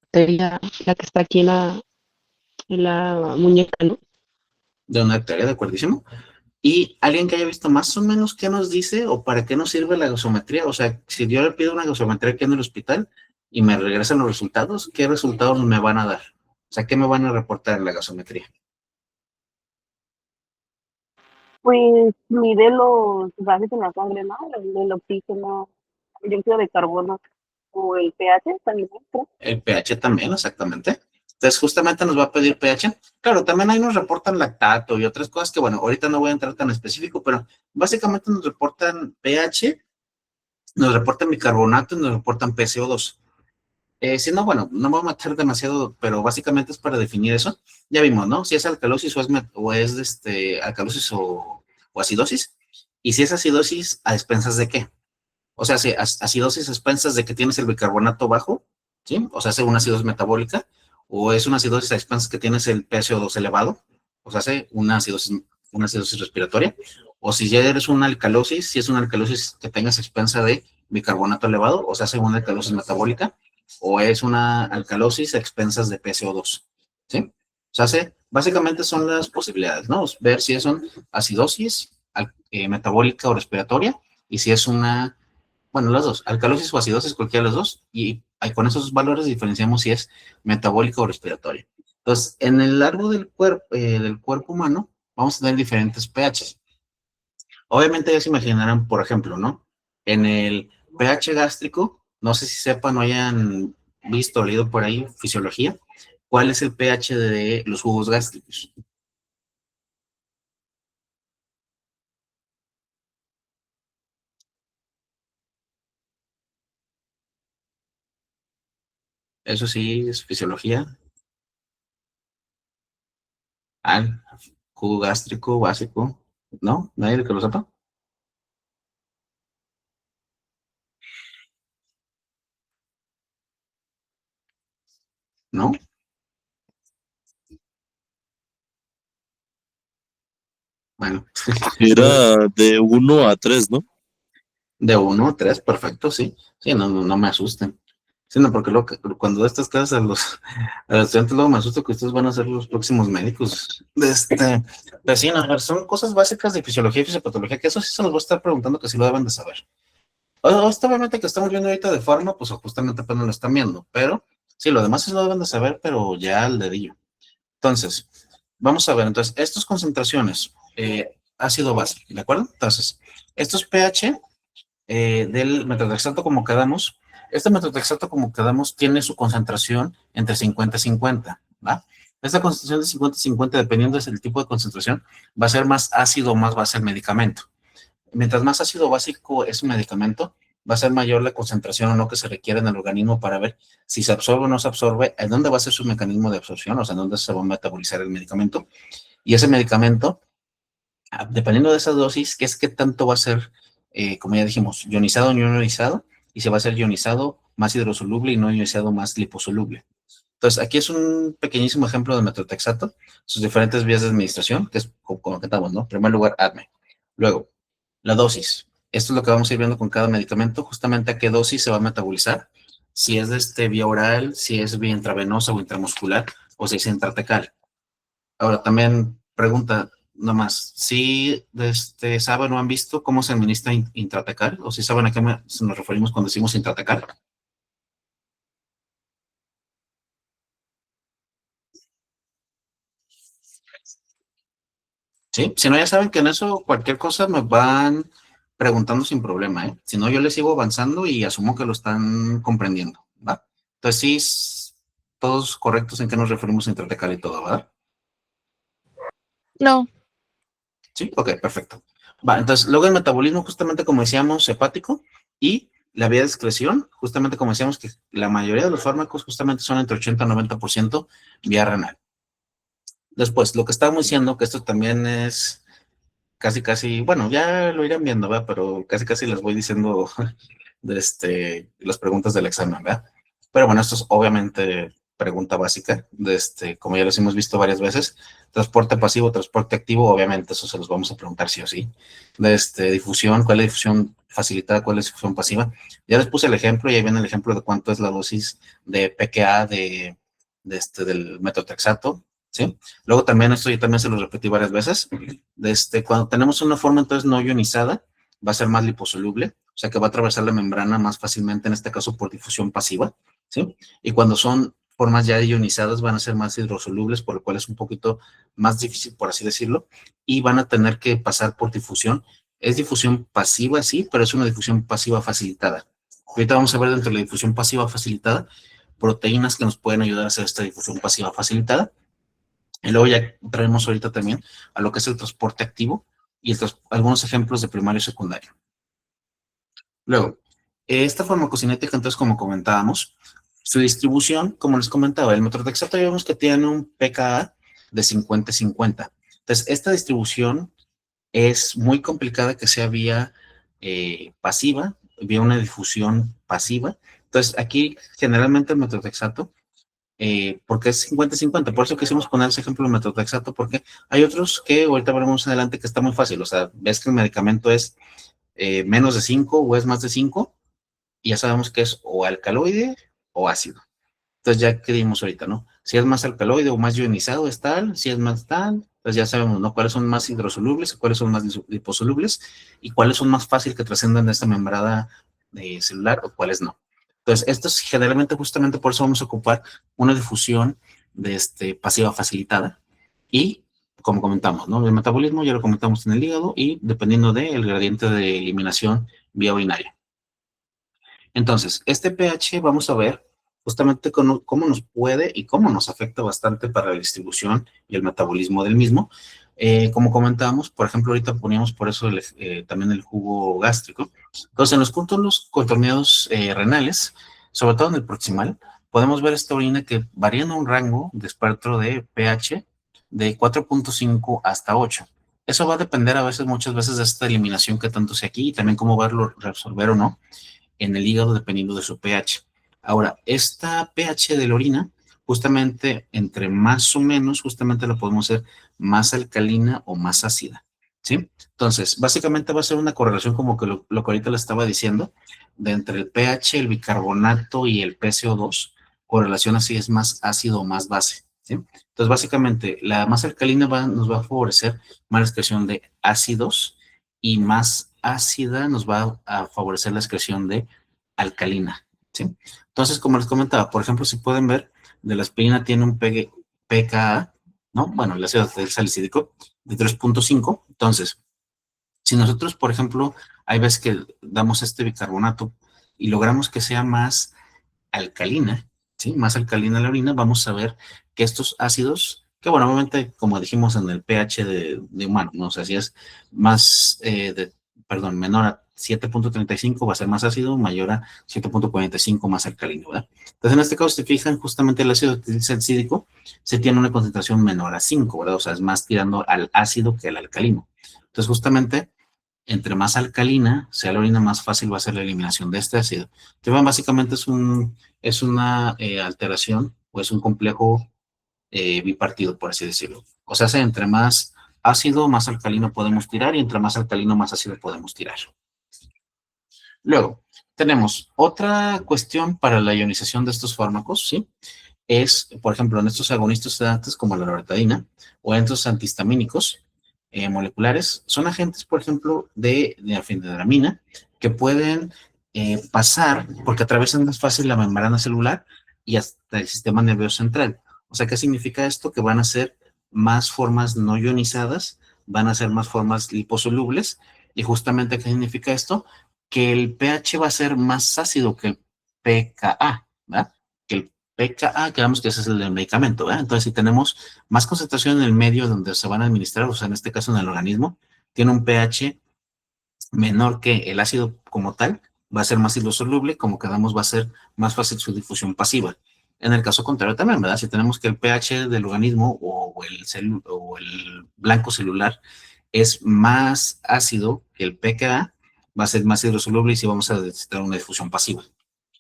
I: arteria, la que está aquí en la muñeca, ¿no?
A: De una arteria, de acuerdísimo. Y alguien que haya visto más o menos qué nos dice o para qué nos sirve la gasometría. O sea, si yo le pido una gasometría aquí en el hospital y me regresan los resultados, ¿qué resultados me van a dar? O sea, ¿qué me van a reportar en la gasometría?
F: Pues mide los gases en la sangre, ¿no? El oxígeno, el dióxido de carbono o el pH también, creo.
A: El pH también, exactamente. Entonces, justamente nos va a pedir pH. Claro, también ahí nos reportan lactato y otras cosas que, bueno, ahorita no voy a entrar tan específico, pero básicamente nos reportan pH, nos reportan bicarbonato y nos reportan PCO2. Si no, bueno, no me voy a meter demasiado, pero básicamente es para definir eso. Ya vimos, ¿no? Si es alcalosis o es alcalosis o acidosis. Y si es acidosis, ¿a expensas de qué? O sea, si acidosis a expensas de que tienes el bicarbonato bajo, ¿sí? O sea, hace una acidosis metabólica, o es una acidosis a expensas que tienes el PaCO2 elevado, o sea, hace una acidosis respiratoria, o si ya eres una alcalosis, si es una alcalosis que tengas a expensa de bicarbonato elevado, o sea, hace una alcalosis metabólica, o es una alcalosis a expensas de PaCO2, ¿sí? O sea, básicamente son las posibilidades, ¿no? Ver si es una acidosis metabólica o respiratoria, y si es una, bueno, las dos, alcalosis o acidosis, cualquiera de los dos, y con esos valores diferenciamos si es metabólica o respiratoria. Entonces, en el largo del cuerpo humano, vamos a tener diferentes pHs. Obviamente ya se imaginarán, por ejemplo, ¿no? En el pH gástrico, no sé si sepan o hayan visto o leído por ahí fisiología, ¿cuál es el pH de los jugos gástricos? Eso sí es fisiología. Jugo gástrico básico, ¿no? ¿Nadie que lo sepa? ¿No? Bueno,
H: Era de 1 a 3, ¿no?
A: de 1 a 3, perfecto, sí. Sí, no me asusten. Sí, no, porque cuando de estas clases a los estudiantes luego me asusto que ustedes van a ser los próximos médicos. Pero sí, no, a ver, son cosas básicas de fisiología y fisiopatología, que eso sí se los voy a estar preguntando que sí lo deben de saber. Esto obviamente que estamos viendo ahorita de forma, pues justamente apenas lo están viendo, pero sí, lo demás sí lo deben de saber, pero ya al dedillo. Entonces, vamos a ver, entonces, estas concentraciones, ácido base, ¿de acuerdo? Entonces, estos pH del metotrexato como quedamos, este metotrexato como quedamos tiene su concentración entre 50 y 50, ¿va? Esta concentración de 50 y 50, dependiendo del tipo de concentración, va a ser más ácido o más base el medicamento. Mientras más ácido básico es un medicamento, va a ser mayor la concentración o no que se requiere en el organismo para ver si se absorbe o no se absorbe, en dónde va a ser su mecanismo de absorción, o sea, en dónde se va a metabolizar el medicamento. Y ese medicamento, dependiendo de esa dosis, que es qué tanto va a ser, como ya dijimos, ionizado o no ionizado, y si va a ser ionizado más hidrosoluble y no ionizado más liposoluble. Entonces, aquí es un pequeñísimo ejemplo de metotrexato, sus diferentes vías de administración, que es como que estamos, ¿no? En primer lugar, ADME. Luego, la dosis. Esto es lo que vamos a ir viendo con cada medicamento, justamente a qué dosis se va a metabolizar, si es vía oral, si es vía intravenosa o intramuscular, o si es intratecal. Ahora, también pregunta nomás, si saben o han visto cómo se administra intratecal, o si saben a qué nos referimos cuando decimos intratecal. Sí, si no, ya saben que en eso cualquier cosa me van preguntando sin problema, ¿eh? Si no, yo les sigo avanzando y asumo que lo están comprendiendo, ¿va? Entonces, sí, todos correctos en qué nos referimos a intratecal y todo, ¿verdad?
C: No.
A: Sí, ok, perfecto. Va, entonces, luego el metabolismo, justamente como decíamos, hepático, y la vía de excreción, justamente como decíamos que la mayoría de los fármacos justamente son entre 80 y 90% vía renal. Después, lo que estábamos diciendo, que esto también es casi, bueno, ya lo irán viendo, ¿verdad? Pero casi les voy diciendo las preguntas del examen, ¿verdad? Pero bueno, esto es obviamente pregunta básica, como ya los hemos visto varias veces. Transporte pasivo, transporte activo, obviamente eso se los vamos a preguntar sí o sí. Difusión, ¿cuál es difusión facilitada, cuál es difusión pasiva? Ya les puse el ejemplo y ahí viene el ejemplo de cuánto es la dosis de PKA del metotrexato, ¿sí? Luego también, esto yo también se lo repetí varias veces, cuando tenemos una forma entonces no ionizada, va a ser más liposoluble, o sea que va a atravesar la membrana más fácilmente, en este caso por difusión pasiva, ¿sí? Y cuando son formas ya ionizadas van a ser más hidrosolubles, por lo cual es un poquito más difícil, por así decirlo, y van a tener que pasar por difusión. Es difusión pasiva, sí, pero es una difusión pasiva facilitada. Ahorita vamos a ver dentro de la difusión pasiva facilitada proteínas que nos pueden ayudar a hacer esta difusión pasiva facilitada. Y luego ya traemos ahorita también a lo que es el transporte activo y algunos ejemplos de primario y secundario. Luego, esta farmacocinética, entonces, como comentábamos, su distribución, como les comentaba, el metotrexato ya vemos que tiene un pKa de 50-50. Entonces, esta distribución es muy complicada que sea vía pasiva, vía una difusión pasiva. Entonces, aquí generalmente el metotrexato, porque es 50-50, por eso quisimos poner ese ejemplo del metotrexato, porque hay otros que ahorita veremos adelante que está muy fácil, o sea, ves que el medicamento es menos de 5 o es más de 5, y ya sabemos que es o alcaloide o ácido. Entonces ya que dimos ahorita, ¿no? Si es más alcaloide o más ionizado es tal, si es más tal, pues ya sabemos, ¿no? Cuáles son más hidrosolubles, cuáles son más liposolubles y cuáles son más fáciles que trasciendan de esta membrana celular o cuáles no. Entonces, esto es generalmente justamente por eso vamos a ocupar una difusión pasiva facilitada y, como comentamos, ¿no? El metabolismo ya lo comentamos en el hígado y dependiendo del gradiente de eliminación vía urinaria. Entonces, este pH vamos a ver justamente cómo nos puede y cómo nos afecta bastante para la distribución y el metabolismo del mismo. Como comentábamos, por ejemplo, ahorita poníamos por eso también el jugo gástrico. Entonces, en los contornos contorneados renales, sobre todo en el proximal, podemos ver esta orina que varía en un rango de espectro de pH de 4.5 hasta 8. Eso va a depender muchas veces de esta eliminación que tanto sea aquí y también cómo va a reabsorber o no en el hígado dependiendo de su pH. Ahora, esta pH de la orina, justamente entre más o menos, justamente la podemos hacer más alcalina o más ácida, ¿sí? Entonces, básicamente va a ser una correlación como que lo que ahorita le estaba diciendo, de entre el pH, el bicarbonato y el PCO2, correlación así es más ácido o más base, ¿sí? Entonces, básicamente, la más alcalina nos va a favorecer más la excreción de ácidos y más ácida nos va a favorecer la excreción de alcalina, ¿sí? Entonces, como les comentaba, por ejemplo, si pueden ver, de la aspirina tiene un pKa, ¿no? Bueno, el ácido salicílico de 3.5. Entonces, si nosotros, por ejemplo, hay veces que damos este bicarbonato y logramos que sea más alcalina, ¿sí? Más alcalina la orina, vamos a ver que estos ácidos, que bueno, obviamente, como dijimos en el pH de humano, ¿no? O sea, si es más, menor a 7.35 va a ser más ácido, mayor a 7.45 más alcalino, ¿verdad? Entonces, en este caso, si se fijan, justamente el ácido salicílico se tiene una concentración menor a 5, ¿verdad? O sea, es más tirando al ácido que al alcalino. Entonces, justamente, entre más alcalina sea la orina, más fácil va a ser la eliminación de este ácido. Entonces, básicamente es una alteración o es un complejo bipartido, por así decirlo. O sea, entre más ácido, más alcalino podemos tirar y entre más alcalino, más ácido podemos tirar. Luego, tenemos otra cuestión para la ionización de estos fármacos, ¿sí? Es, por ejemplo, en estos agonistas sedantes como la loratadina o en estos antihistamínicos moleculares, son agentes, por ejemplo, de anfenidramina que pueden pasar porque atraviesan más fácil la membrana celular y hasta el sistema nervioso central. O sea, ¿qué significa esto? Que van a ser más formas no ionizadas, van a ser más formas liposolubles y justamente, ¿qué significa esto? Que el pH va a ser más ácido que el pKa, ¿verdad? Que el pKa, que vemos que ese es el del medicamento, ¿verdad? Entonces, si tenemos más concentración en el medio donde se van a administrar, o sea, en este caso en el organismo, tiene un pH menor que el ácido como tal, va a ser más hidrosoluble, como quedamos, va a ser más fácil su difusión pasiva. En el caso contrario también, ¿verdad? Si tenemos que el pH del organismo o el blanco celular es más ácido que el pKa, va a ser más hidrosoluble y sí vamos a necesitar una difusión pasiva.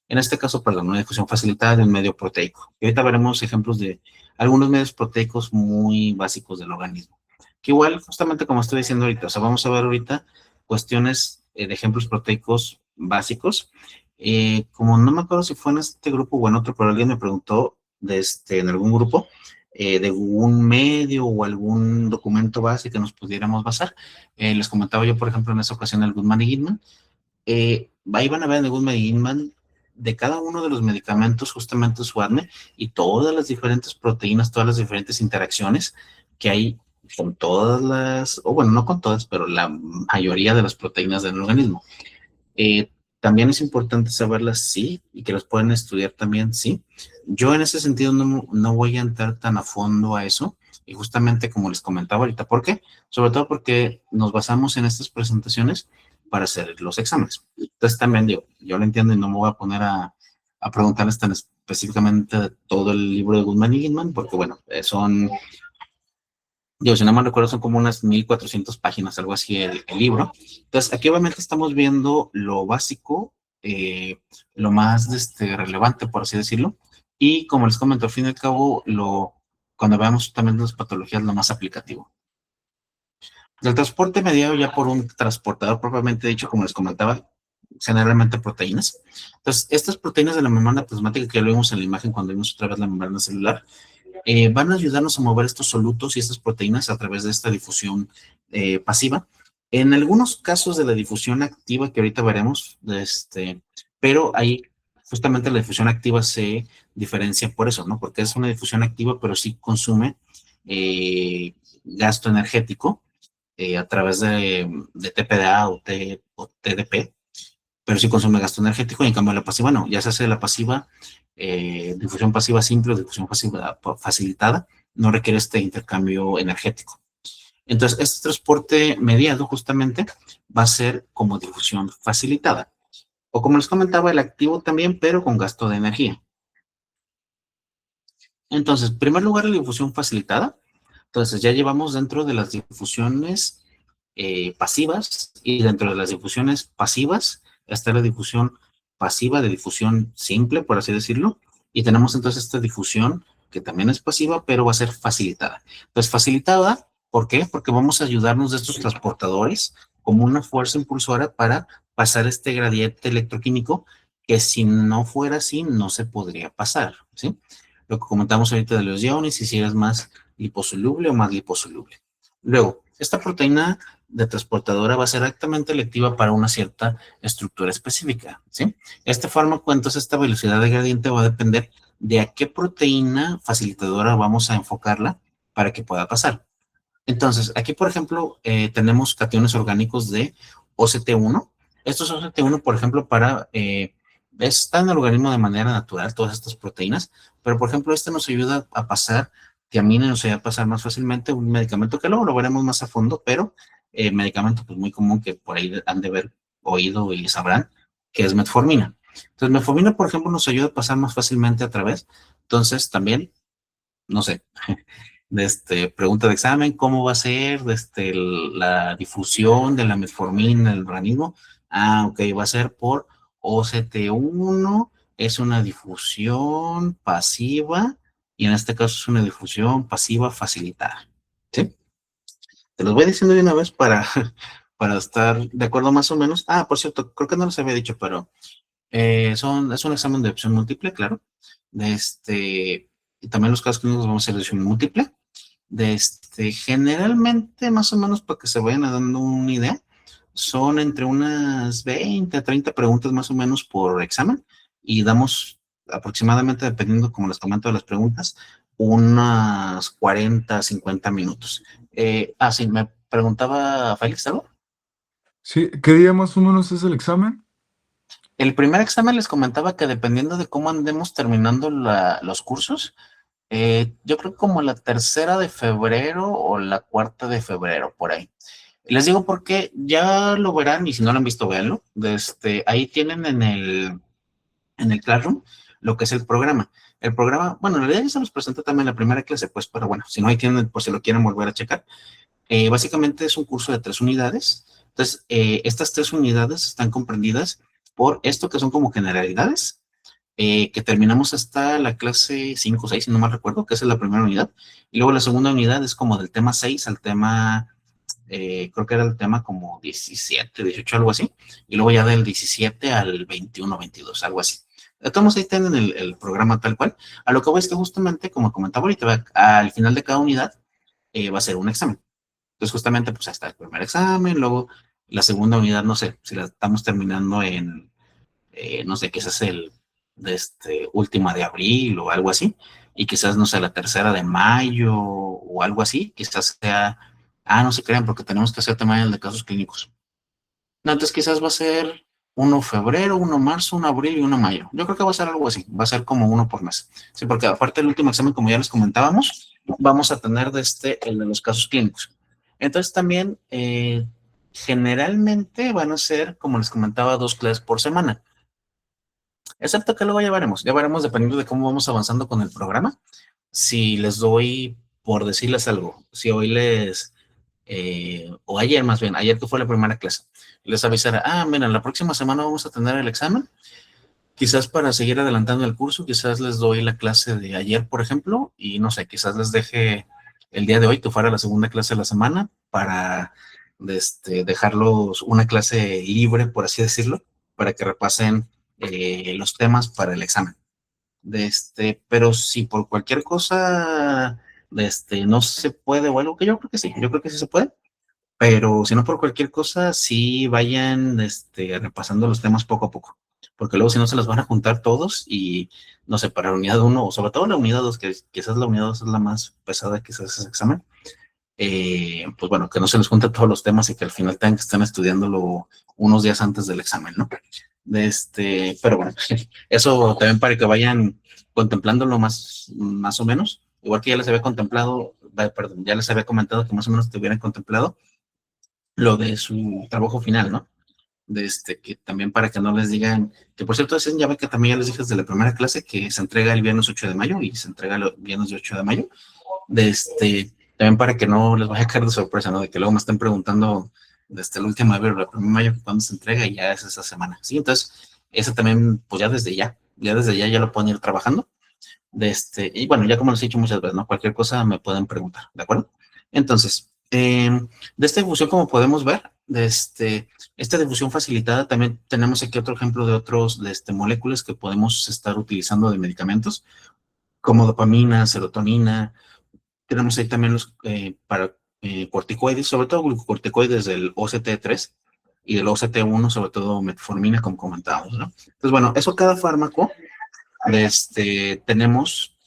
A: En este caso, perdón, una difusión facilitada de un medio proteico. Y ahorita veremos ejemplos de algunos medios proteicos muy básicos del organismo. Que igual, justamente como estoy diciendo ahorita, o sea, vamos a ver ahorita cuestiones de ejemplos proteicos básicos. Como no me acuerdo si fue en este grupo o en otro, pero alguien me preguntó en algún grupo de un medio o algún documento base que nos pudiéramos basar. Les comentaba yo, por ejemplo, en esa ocasión el Goodman y Gitman. Ahí van a ver en el Goodman y Gitman de cada uno de los medicamentos, justamente su ADME, y todas las diferentes proteínas, todas las diferentes interacciones que hay con todas las, o bueno, no con todas, pero la mayoría de las proteínas del organismo. También es importante saberlas, sí, y que las pueden estudiar también, sí. Yo en ese sentido no voy a entrar tan a fondo a eso, y justamente como les comentaba ahorita, ¿por qué? Sobre todo porque nos basamos en estas presentaciones para hacer los exámenes. Entonces también digo, yo lo entiendo y no me voy a poner a preguntarles tan específicamente de todo el libro de Goodman y Gitman, porque bueno, son, digo, si no mal recuerdo, son como unas 1400 páginas, algo así el libro. Entonces aquí obviamente estamos viendo lo básico, lo más relevante, por así decirlo, y como les comento, al fin y al cabo, cuando veamos también las patologías, lo más aplicativo. El transporte mediado ya por un transportador propiamente dicho, como les comentaba, generalmente proteínas. Entonces, estas proteínas de la membrana plasmática que ya lo vimos en la imagen cuando vimos otra vez la membrana celular, van a ayudarnos a mover estos solutos y estas proteínas a través de esta difusión pasiva. En algunos casos de la difusión activa, que ahorita veremos, pero ahí justamente la difusión activa se diferencia por eso, ¿no? Porque es una difusión activa, pero sí consume gasto energético a través de TPDA o TDP, pero sí consume gasto energético, y en cambio la pasiva no, ya se hace la pasiva, difusión pasiva simple o difusión pasiva facilitada, no requiere este intercambio energético. Entonces, este transporte mediado justamente va a ser como difusión facilitada, o como les comentaba, el activo también, pero con gasto de energía. Entonces, en primer lugar, la difusión facilitada. Entonces, ya llevamos dentro de las difusiones pasivas, y dentro de las difusiones pasivas está la difusión pasiva de difusión simple, por así decirlo, y tenemos entonces esta difusión que también es pasiva, pero va a ser facilitada. Entonces, facilitada, ¿por qué? Porque vamos a ayudarnos de estos transportadores como una fuerza impulsora para pasar este gradiente electroquímico que si no fuera así no se podría pasar, ¿sí? Lo que comentamos ahorita de los iones, y si eres más liposoluble o más liposoluble. Luego, esta proteína de transportadora va a ser altamente electiva para una cierta estructura específica, ¿sí? Este fármaco, entonces, esta velocidad de gradiente va a depender de a qué proteína facilitadora vamos a enfocarla para que pueda pasar. Entonces, aquí, por ejemplo, tenemos cationes orgánicos de OCT1. Estos OCT1, por ejemplo, están en el organismo de manera natural, todas estas proteínas, pero, por ejemplo, este nos ayuda a pasar tiamina, nos ayuda a pasar más fácilmente un medicamento que luego lo veremos más a fondo, pero medicamento pues muy común que por ahí han de haber oído y sabrán, que es metformina. Entonces, metformina, por ejemplo, nos ayuda a pasar más fácilmente a través. Entonces, también, no sé, pregunta de examen, ¿cómo va a ser la difusión de la metformina en el organismo? Ok, va a ser por OCT1, es una difusión pasiva, y en este caso es una difusión pasiva facilitada, ¿sí? Te los voy diciendo de una vez para estar de acuerdo más o menos. Ah, por cierto, creo que no les había dicho, pero es un examen de opción múltiple, claro. Y también los casos clínicos vamos a hacer de opción múltiple. Generalmente, más o menos, para que se vayan dando una idea, son entre unas 20 a 30 preguntas más o menos por examen, y damos aproximadamente, dependiendo, como les comento, de las preguntas, unas 40 a 50 minutos. Sí, me preguntaba Félix, ¿algo?
D: Sí, ¿qué día más o menos es el examen?
A: El primer examen les comentaba que dependiendo de cómo andemos terminando los cursos, yo creo que como la 3 de febrero o la 4 de febrero, por ahí. Les digo porque ya lo verán, y si no lo han visto, véanlo. Ahí tienen en el Classroom lo que es el programa. El programa, bueno, en realidad ya se los presenté también en la primera clase, pues, pero bueno, si no, ahí tienen, por si lo quieren volver a checar. Básicamente es un curso de 3 unidades. Entonces, estas 3 unidades están comprendidas por esto que son como generalidades, que terminamos hasta la clase 5 o 6, si no mal recuerdo, que esa es la primera unidad. Y luego la segunda unidad es como del tema 6 al tema, creo que era el tema como 17, 18, algo así. Y luego ya del 17 al 21, 22, algo así. De todos modos, ahí tienen el programa tal cual. A lo que voy es que justamente, como comentaba ahorita, al final de cada unidad va a ser un examen. Entonces, justamente, pues hasta el primer examen, luego la segunda unidad, no sé, si la estamos terminando en, no sé, quizás el de última de abril o algo así, y quizás, no sé, la tercera de mayo o algo así, quizás sea, no se crean, porque tenemos que hacer también el de casos clínicos. No, entonces quizás va a ser uno febrero, uno marzo, uno abril y uno mayo. Yo creo que va a ser algo así, va a ser como uno por mes. Sí, porque aparte del último examen, como ya les comentábamos, vamos a tener el de los casos clínicos. Entonces también, generalmente van a ser, como les comentaba, 2 clases por semana. Excepto que luego ya veremos dependiendo de cómo vamos avanzando con el programa. Si les doy, por decirles algo, si hoy o ayer más bien, ayer que fue la primera clase, les avisara, mira, la próxima semana vamos a tener el examen, quizás para seguir adelantando el curso, quizás les doy la clase de ayer, por ejemplo, y no sé, quizás les deje el día de hoy, que fuera la segunda clase de la semana, para dejarlos una clase libre, por así decirlo, para que repasen los temas para el examen. Pero si por cualquier cosa no se puede o algo, que yo creo que sí se puede, pero si no por cualquier cosa, sí vayan repasando los temas poco a poco, porque luego si no se los van a juntar todos y no sé, para la unidad 1 o sobre todo la unidad 2, que quizás la unidad 2 es la más pesada que se hace ese examen, pues bueno, que no se les junten todos los temas y que al final tengan que estar estudiándolo unos días antes del examen, ¿no? Pero bueno, eso también para que vayan contemplándolo más o menos, igual que ya les había contemplado, perdón, ya les había comentado que más o menos te hubieran contemplado lo de su trabajo final, ¿no? Que también para que no les digan, que por cierto, ya ve que también ya les dije desde la primera clase que se entrega el viernes 8 de mayo y se entrega el viernes 8 de mayo, también para que no les vaya a caer de sorpresa, ¿no? De que luego me estén preguntando desde la última vez, la primera mayo, cuándo se entrega y ya es esa semana, ¿sí? Entonces, ese también, pues ya desde ya lo pueden ir trabajando, y bueno, ya como les he dicho muchas veces, ¿no? Cualquier cosa me pueden preguntar, ¿de acuerdo? Entonces, de esta difusión, como podemos ver, esta difusión facilitada, también tenemos aquí otro ejemplo de otros moléculas que podemos estar utilizando de medicamentos, como dopamina, serotonina. Tenemos ahí también los para corticoides, sobre todo glucocorticoides del OCT3 y del OCT1, sobre todo metformina, como comentábamos, ¿no? Entonces, bueno, eso cada fármaco, tenemos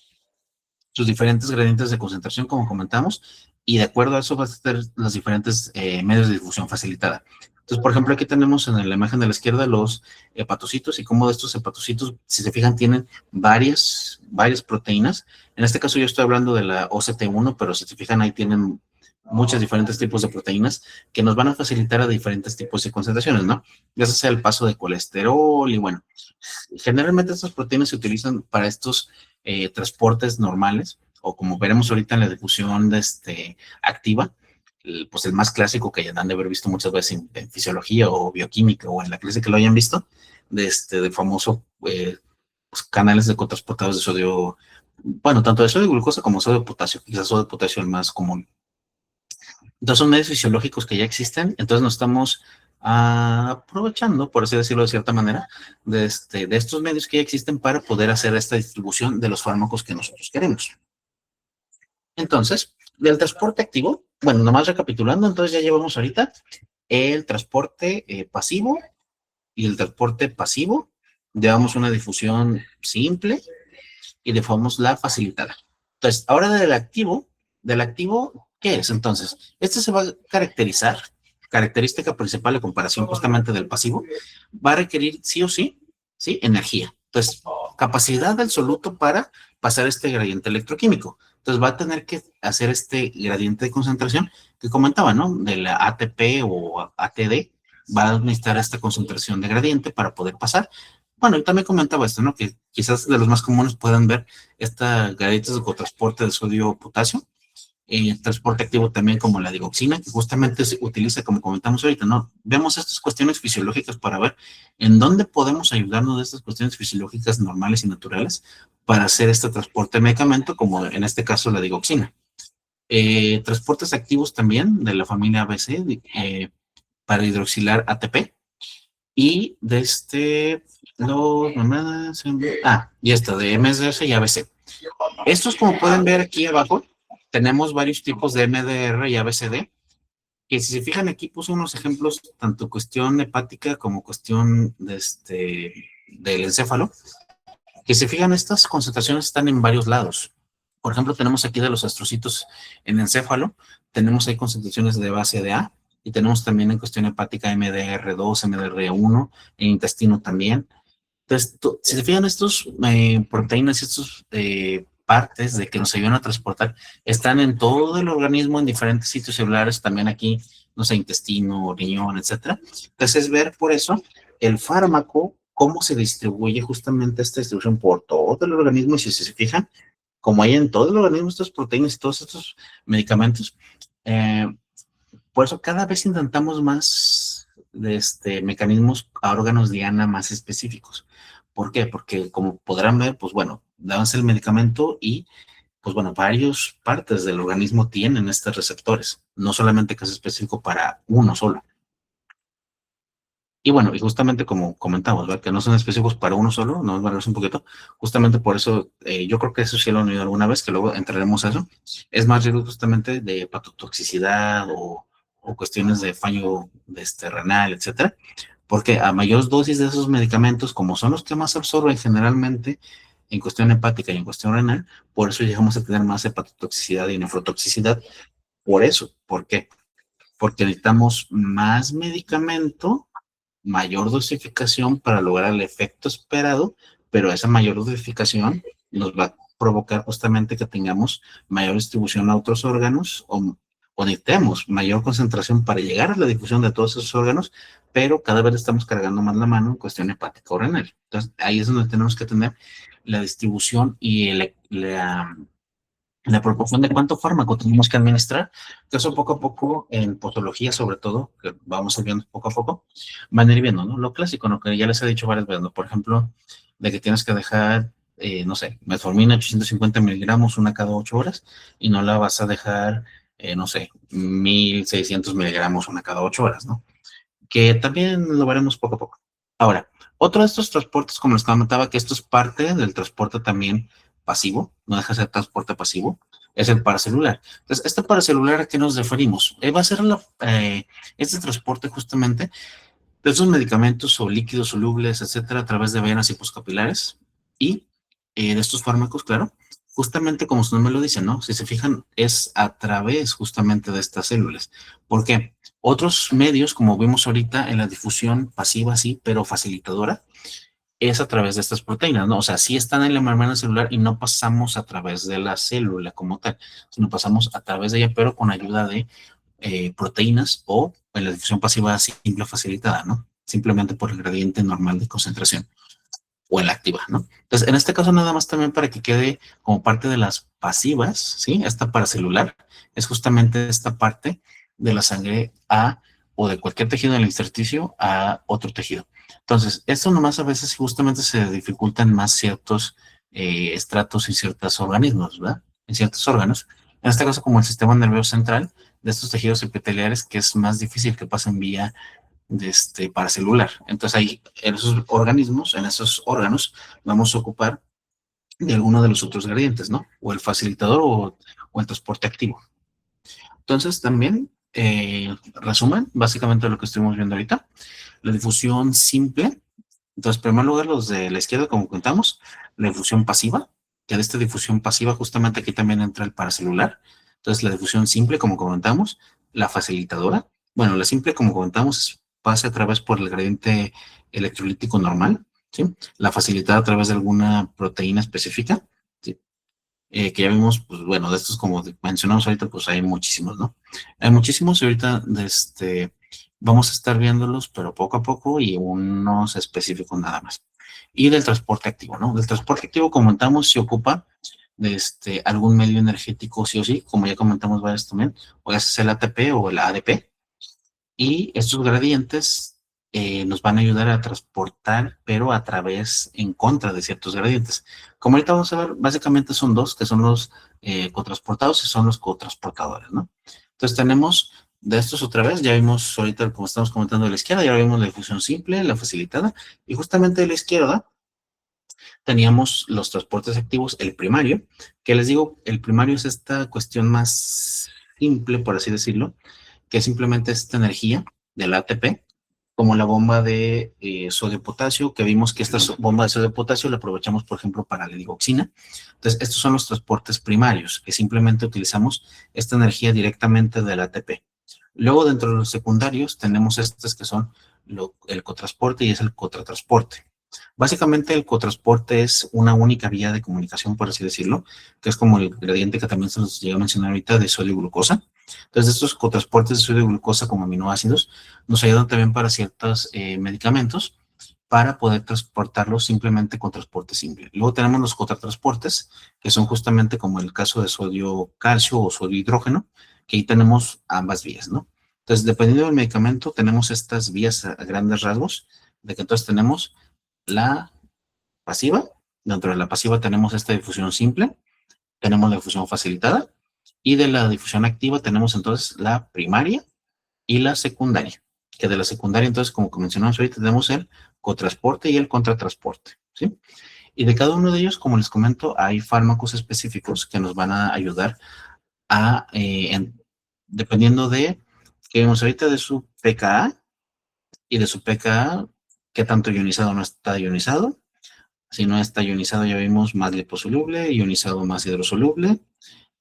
A: sus diferentes gradientes de concentración, como comentamos, y de acuerdo a eso va a ser los diferentes medios de difusión facilitada. Entonces, por ejemplo, aquí tenemos en la imagen de la izquierda los hepatocitos y cómo de estos hepatocitos, si se fijan, tienen varias proteínas. En este caso yo estoy hablando de la OCT1, pero si se fijan ahí tienen muchos diferentes tipos de proteínas que nos van a facilitar a diferentes tipos de concentraciones, ¿no? Ya sea el paso de colesterol y bueno, generalmente estas proteínas se utilizan para estos transportes normales, o como veremos ahorita en la difusión activa, pues el más clásico que ya han de haber visto muchas veces en fisiología o bioquímica o en la clase que lo hayan visto, del famoso pues, canales de cotransportadores de sodio, bueno, tanto de sodio de glucosa como sodio de potasio, quizás sodio de potasio el más común. Entonces son medios fisiológicos que ya existen, entonces nos estamos aprovechando, por así decirlo de cierta manera, de estos medios que ya existen para poder hacer esta distribución de los fármacos que nosotros queremos. Entonces, del transporte activo, bueno, nomás recapitulando, entonces ya llevamos ahorita el transporte pasivo y el transporte pasivo. Llevamos una difusión simple y llevamos la facilitada. Entonces, ahora del activo, ¿qué es entonces? Este se va a caracterizar, característica principal de comparación justamente del pasivo, va a requerir sí o sí, energía. Entonces, capacidad del soluto para pasar este gradiente electroquímico. Entonces, va a tener que hacer este gradiente de concentración que comentaba, ¿no? De la ATP o ATD, va a necesitar esta concentración de gradiente para poder pasar. Bueno, y también comentaba esto, ¿no? Que quizás de los más comunes puedan ver esta gradientes de cotransporte de sodio-potasio, transporte activo también como la digoxina, que justamente se utiliza, como comentamos ahorita, ¿no? Vemos estas cuestiones fisiológicas para ver en dónde podemos ayudarnos de estas cuestiones fisiológicas normales y naturales para hacer este transporte de medicamento, como en este caso la digoxina. Transportes activos también de la familia ABC, para hidroxilar ATP, y de y esta de MDR y ABC. Estos, como pueden ver aquí abajo, tenemos varios tipos de MDR y ABCD, que si se fijan aquí puse unos ejemplos, tanto cuestión hepática como cuestión del encéfalo, que se fijan, estas concentraciones están en varios lados. Por ejemplo, tenemos aquí de los astrocitos en encéfalo, tenemos ahí concentraciones de base de A, y tenemos también en cuestión hepática MDR2, MDR1, en intestino también. Entonces, si se fijan, estos proteínas y estos partes de que nos ayudan a transportar están en todo el organismo, en diferentes sitios celulares, también aquí, no sé, intestino, riñón, etcétera. Entonces, es ver por eso el fármaco, cómo se distribuye justamente esta distribución por todo el organismo, y si se fijan, como hay en todo el organismo estas proteínas y todos estos medicamentos, por eso cada vez intentamos más mecanismos a órganos diana más específicos. ¿Por qué? Porque como podrán ver, pues bueno, dábanse el medicamento y, pues bueno, varias partes del organismo tienen estos receptores, no solamente que es específico para uno solo. Y bueno, y justamente como comentamos, ¿verdad? Que no son específicos para uno solo, nos valoramos un poquito, justamente por eso, yo creo que eso sí lo han oído alguna vez, que luego entraremos a eso, es más riesgo justamente de hepatotoxicidad o cuestiones de fallo renal, etcétera, porque a mayor dosis de esos medicamentos, como son los que más absorben generalmente en cuestión hepática y en cuestión renal, por eso llegamos a tener más hepatotoxicidad y nefrotoxicidad. Por eso, ¿por qué? Porque necesitamos más medicamento, mayor dosificación para lograr el efecto esperado, pero esa mayor dosificación nos va a provocar justamente que tengamos mayor distribución a otros órganos o necesitemos mayor concentración para llegar a la difusión de todos esos órganos, pero cada vez estamos cargando más la mano en cuestión hepática o renal. Entonces, ahí es donde tenemos que tener la distribución y la proporción de cuánto fármaco tenemos que administrar, que eso poco a poco, en patología sobre todo, que vamos a ir viendo poco a poco, van a ir viendo, ¿no? Lo clásico, ¿no? Que ya les he dicho varias veces, ¿no? Por ejemplo, de que tienes que dejar, no sé, metformina 850 miligramos una cada 8 horas, y no la vas a dejar, no sé, 1600 miligramos una cada 8 horas, ¿no? Que también lo veremos poco a poco. Ahora, otro de estos transportes, como les comentaba, que esto es parte del transporte también pasivo, no deja de ser transporte pasivo, es el paracelular. Entonces, este paracelular, ¿a qué nos referimos? Va a ser este transporte justamente de esos medicamentos o líquidos solubles, etcétera, a través de venas hiposcapilares y de estos fármacos, claro, justamente como su nombre lo dice, ¿no? Si se fijan, es a través justamente de estas células. ¿Por qué? Otros medios, como vimos ahorita en la difusión pasiva, sí, pero facilitadora, es a través de estas proteínas, ¿no? O sea, sí están en la membrana celular y no pasamos a través de la célula como tal, sino pasamos a través de ella, pero con ayuda de proteínas o en la difusión pasiva simple facilitada, ¿no? Simplemente por el gradiente normal de concentración o en la activa, ¿no? Entonces, en este caso nada más también para que quede como parte de las pasivas, ¿sí? Esta paracelular es justamente esta parte de la sangre o de cualquier tejido del intersticio a otro tejido. Entonces, esto nomás a veces justamente se dificultan más ciertos estratos y ciertos organismos, ¿verdad? En ciertos órganos. En este caso, como el sistema nervioso central, de estos tejidos epiteliales, que es más difícil que pasen vía paracelular. Entonces, ahí, en esos organismos, en esos órganos, vamos a ocupar de alguno de los otros gradientes, ¿no? O el facilitador o el transporte activo. Entonces, también, resumen, básicamente lo que estuvimos viendo ahorita, la difusión simple. Entonces, en primer lugar, los de la izquierda, como contamos, la difusión pasiva, que de esta difusión pasiva justamente aquí también entra el paracelular. Entonces, la difusión simple, como comentamos, la facilitadora. Bueno, la simple, como comentamos, pasa a través por el gradiente electrolítico normal, ¿sí? La facilitada a través de alguna proteína específica, ¿sí? Que ya vimos, pues bueno, de estos como mencionamos ahorita, pues hay muchísimos, ¿no? Hay muchísimos y ahorita vamos a estar viéndolos, pero poco a poco y unos específicos nada más. Y del transporte activo, ¿no? Del transporte activo, comentamos, se ocupa algún medio energético sí o sí, como ya comentamos varias también, o ya sea el ATP o el ADP, y estos gradientes nos van a ayudar a transportar, pero a través, en contra de ciertos gradientes. Como ahorita vamos a ver, básicamente son dos, que son los cotransportados y son los cotransportadores, ¿no? Entonces tenemos de estos otra vez, ya vimos ahorita, como estamos comentando de la izquierda, ya vimos la difusión simple, la facilitada, y justamente de la izquierda teníamos los transportes activos, el primario, que les digo, el primario es esta cuestión más simple, por así decirlo, que simplemente es esta energía del ATP, como la bomba de sodio-potasio, que vimos que esta bomba de sodio-potasio la aprovechamos, por ejemplo, para la digoxina. Entonces, estos son los transportes primarios, que simplemente utilizamos esta energía directamente del ATP. Luego, dentro de los secundarios, tenemos estos que son el cotransporte y es el cotransporte. Básicamente el cotransporte es una única vía de comunicación, por así decirlo, que es como el gradiente que también se nos llega a mencionar ahorita de sodio-glucosa. Entonces, estos cotransportes de sodio-glucosa como aminoácidos nos ayudan también para ciertos medicamentos para poder transportarlos simplemente con transporte simple. Luego tenemos los cotransportes, que son justamente como el caso de sodio-calcio o sodio-hidrógeno, que ahí tenemos ambas vías, ¿no? Entonces, dependiendo del medicamento, tenemos estas vías a grandes rasgos, de que entonces tenemos la pasiva. Dentro de la pasiva tenemos esta difusión simple, tenemos la difusión facilitada, y de la difusión activa tenemos entonces la primaria y la secundaria, que de la secundaria entonces, como mencionamos ahorita, tenemos el cotransporte y el contratransporte, ¿sí? Y de cada uno de ellos, como les comento, hay fármacos específicos que nos van a ayudar a, dependiendo de, que vemos ahorita, de su pKa, y de su pKa, qué tanto ionizado o no está ionizado. Si no está ionizado, ya vimos más liposoluble, ionizado más hidrosoluble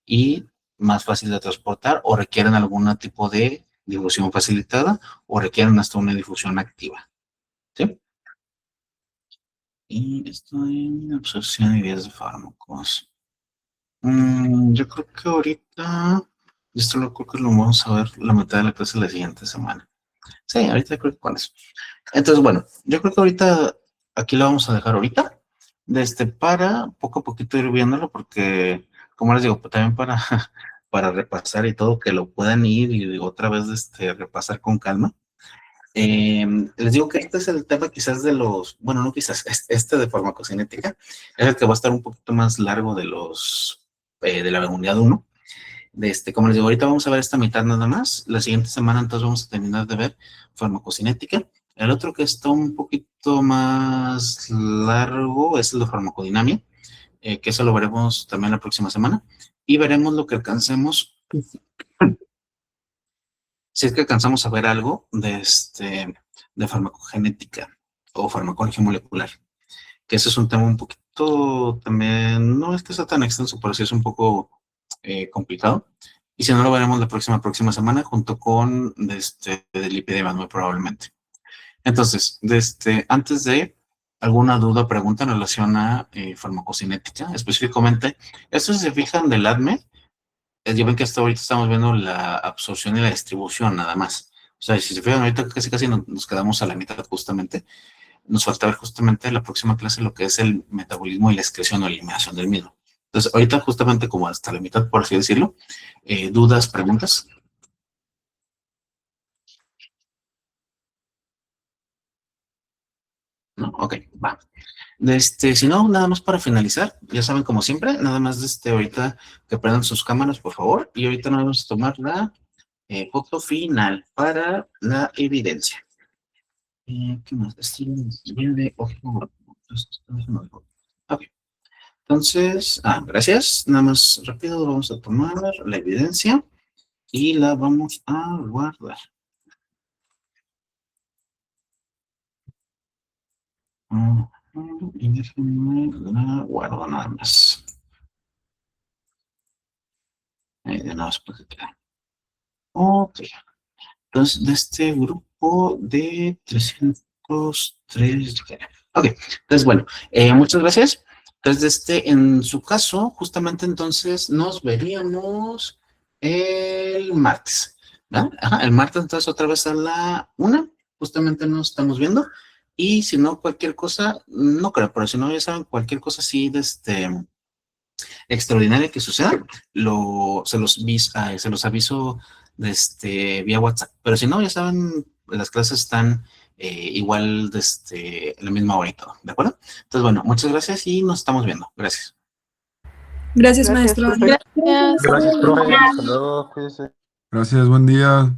A: y más fácil de transportar, o requieren algún tipo de difusión facilitada o requieren hasta una difusión activa, ¿sí? Y esto en absorción y vías de fármacos. Yo creo que ahorita, esto lo creo que lo vamos a ver la mitad de la clase la siguiente semana. Sí, ahorita creo que con eso. Entonces, bueno, yo creo que ahorita aquí lo vamos a dejar ahorita, para poco a poquito ir viéndolo, porque, como les digo, pues, también para repasar y todo, que lo puedan ir y otra vez repasar con calma. Les digo que este es el tema quizás de los, bueno, no quizás, de farmacocinética, es el que va a estar un poquito más largo de de la unidad 1. Como les digo, ahorita vamos a ver esta mitad nada más. La siguiente semana entonces vamos a terminar de ver farmacocinética. El otro que está un poquito más largo es el de farmacodinamia, que eso lo veremos también la próxima semana. Y veremos lo que alcancemos, si es que alcanzamos a ver algo de farmacogenética o farmacología molecular, que ese es un tema un poquito también, no es que sea tan extenso, pero sí es un poco complicado. Y si no, lo veremos la próxima semana junto con del lipidema, muy probablemente. Entonces, antes de alguna duda o pregunta en relación a farmacocinética, específicamente, esto si se fijan del ADME, ya ven que hasta ahorita estamos viendo la absorción y la distribución nada más. O sea, si se fijan ahorita casi nos quedamos a la mitad justamente. Nos falta ver justamente en la próxima clase lo que es el metabolismo y la excreción o eliminación del mismo. Entonces, ahorita justamente como hasta la mitad, por así decirlo, dudas, preguntas. ¿No? Ok, va. Si no, nada más para finalizar, ya saben, como siempre, nada más ahorita que prendan sus cámaras, por favor, y ahorita nos vamos a tomar la foto final para la evidencia. ¿Qué más? Ok. Entonces, gracias. Nada más rápido vamos a tomar la evidencia y la vamos a guardar. Y déjenme la guardo nada más. De nada más para que quede. Ok. Entonces, de este grupo de 303. Ok. Entonces, bueno, muchas gracias. Entonces, en su caso, justamente entonces nos veríamos el martes, ¿verdad? Ajá, el martes entonces otra vez a la 1, justamente nos estamos viendo. Y si no, cualquier cosa, no creo, pero si no, ya saben, cualquier cosa sí, extraordinaria que suceda, se los aviso vía WhatsApp. Pero si no, ya saben, las clases están igual a la misma hora y todo, ¿de acuerdo? Entonces, bueno, muchas gracias y nos estamos viendo. Gracias.
C: Gracias, maestro.
F: profe.
B: Gracias, profe. Hasta luego, cuídese.
D: Gracias, buen día.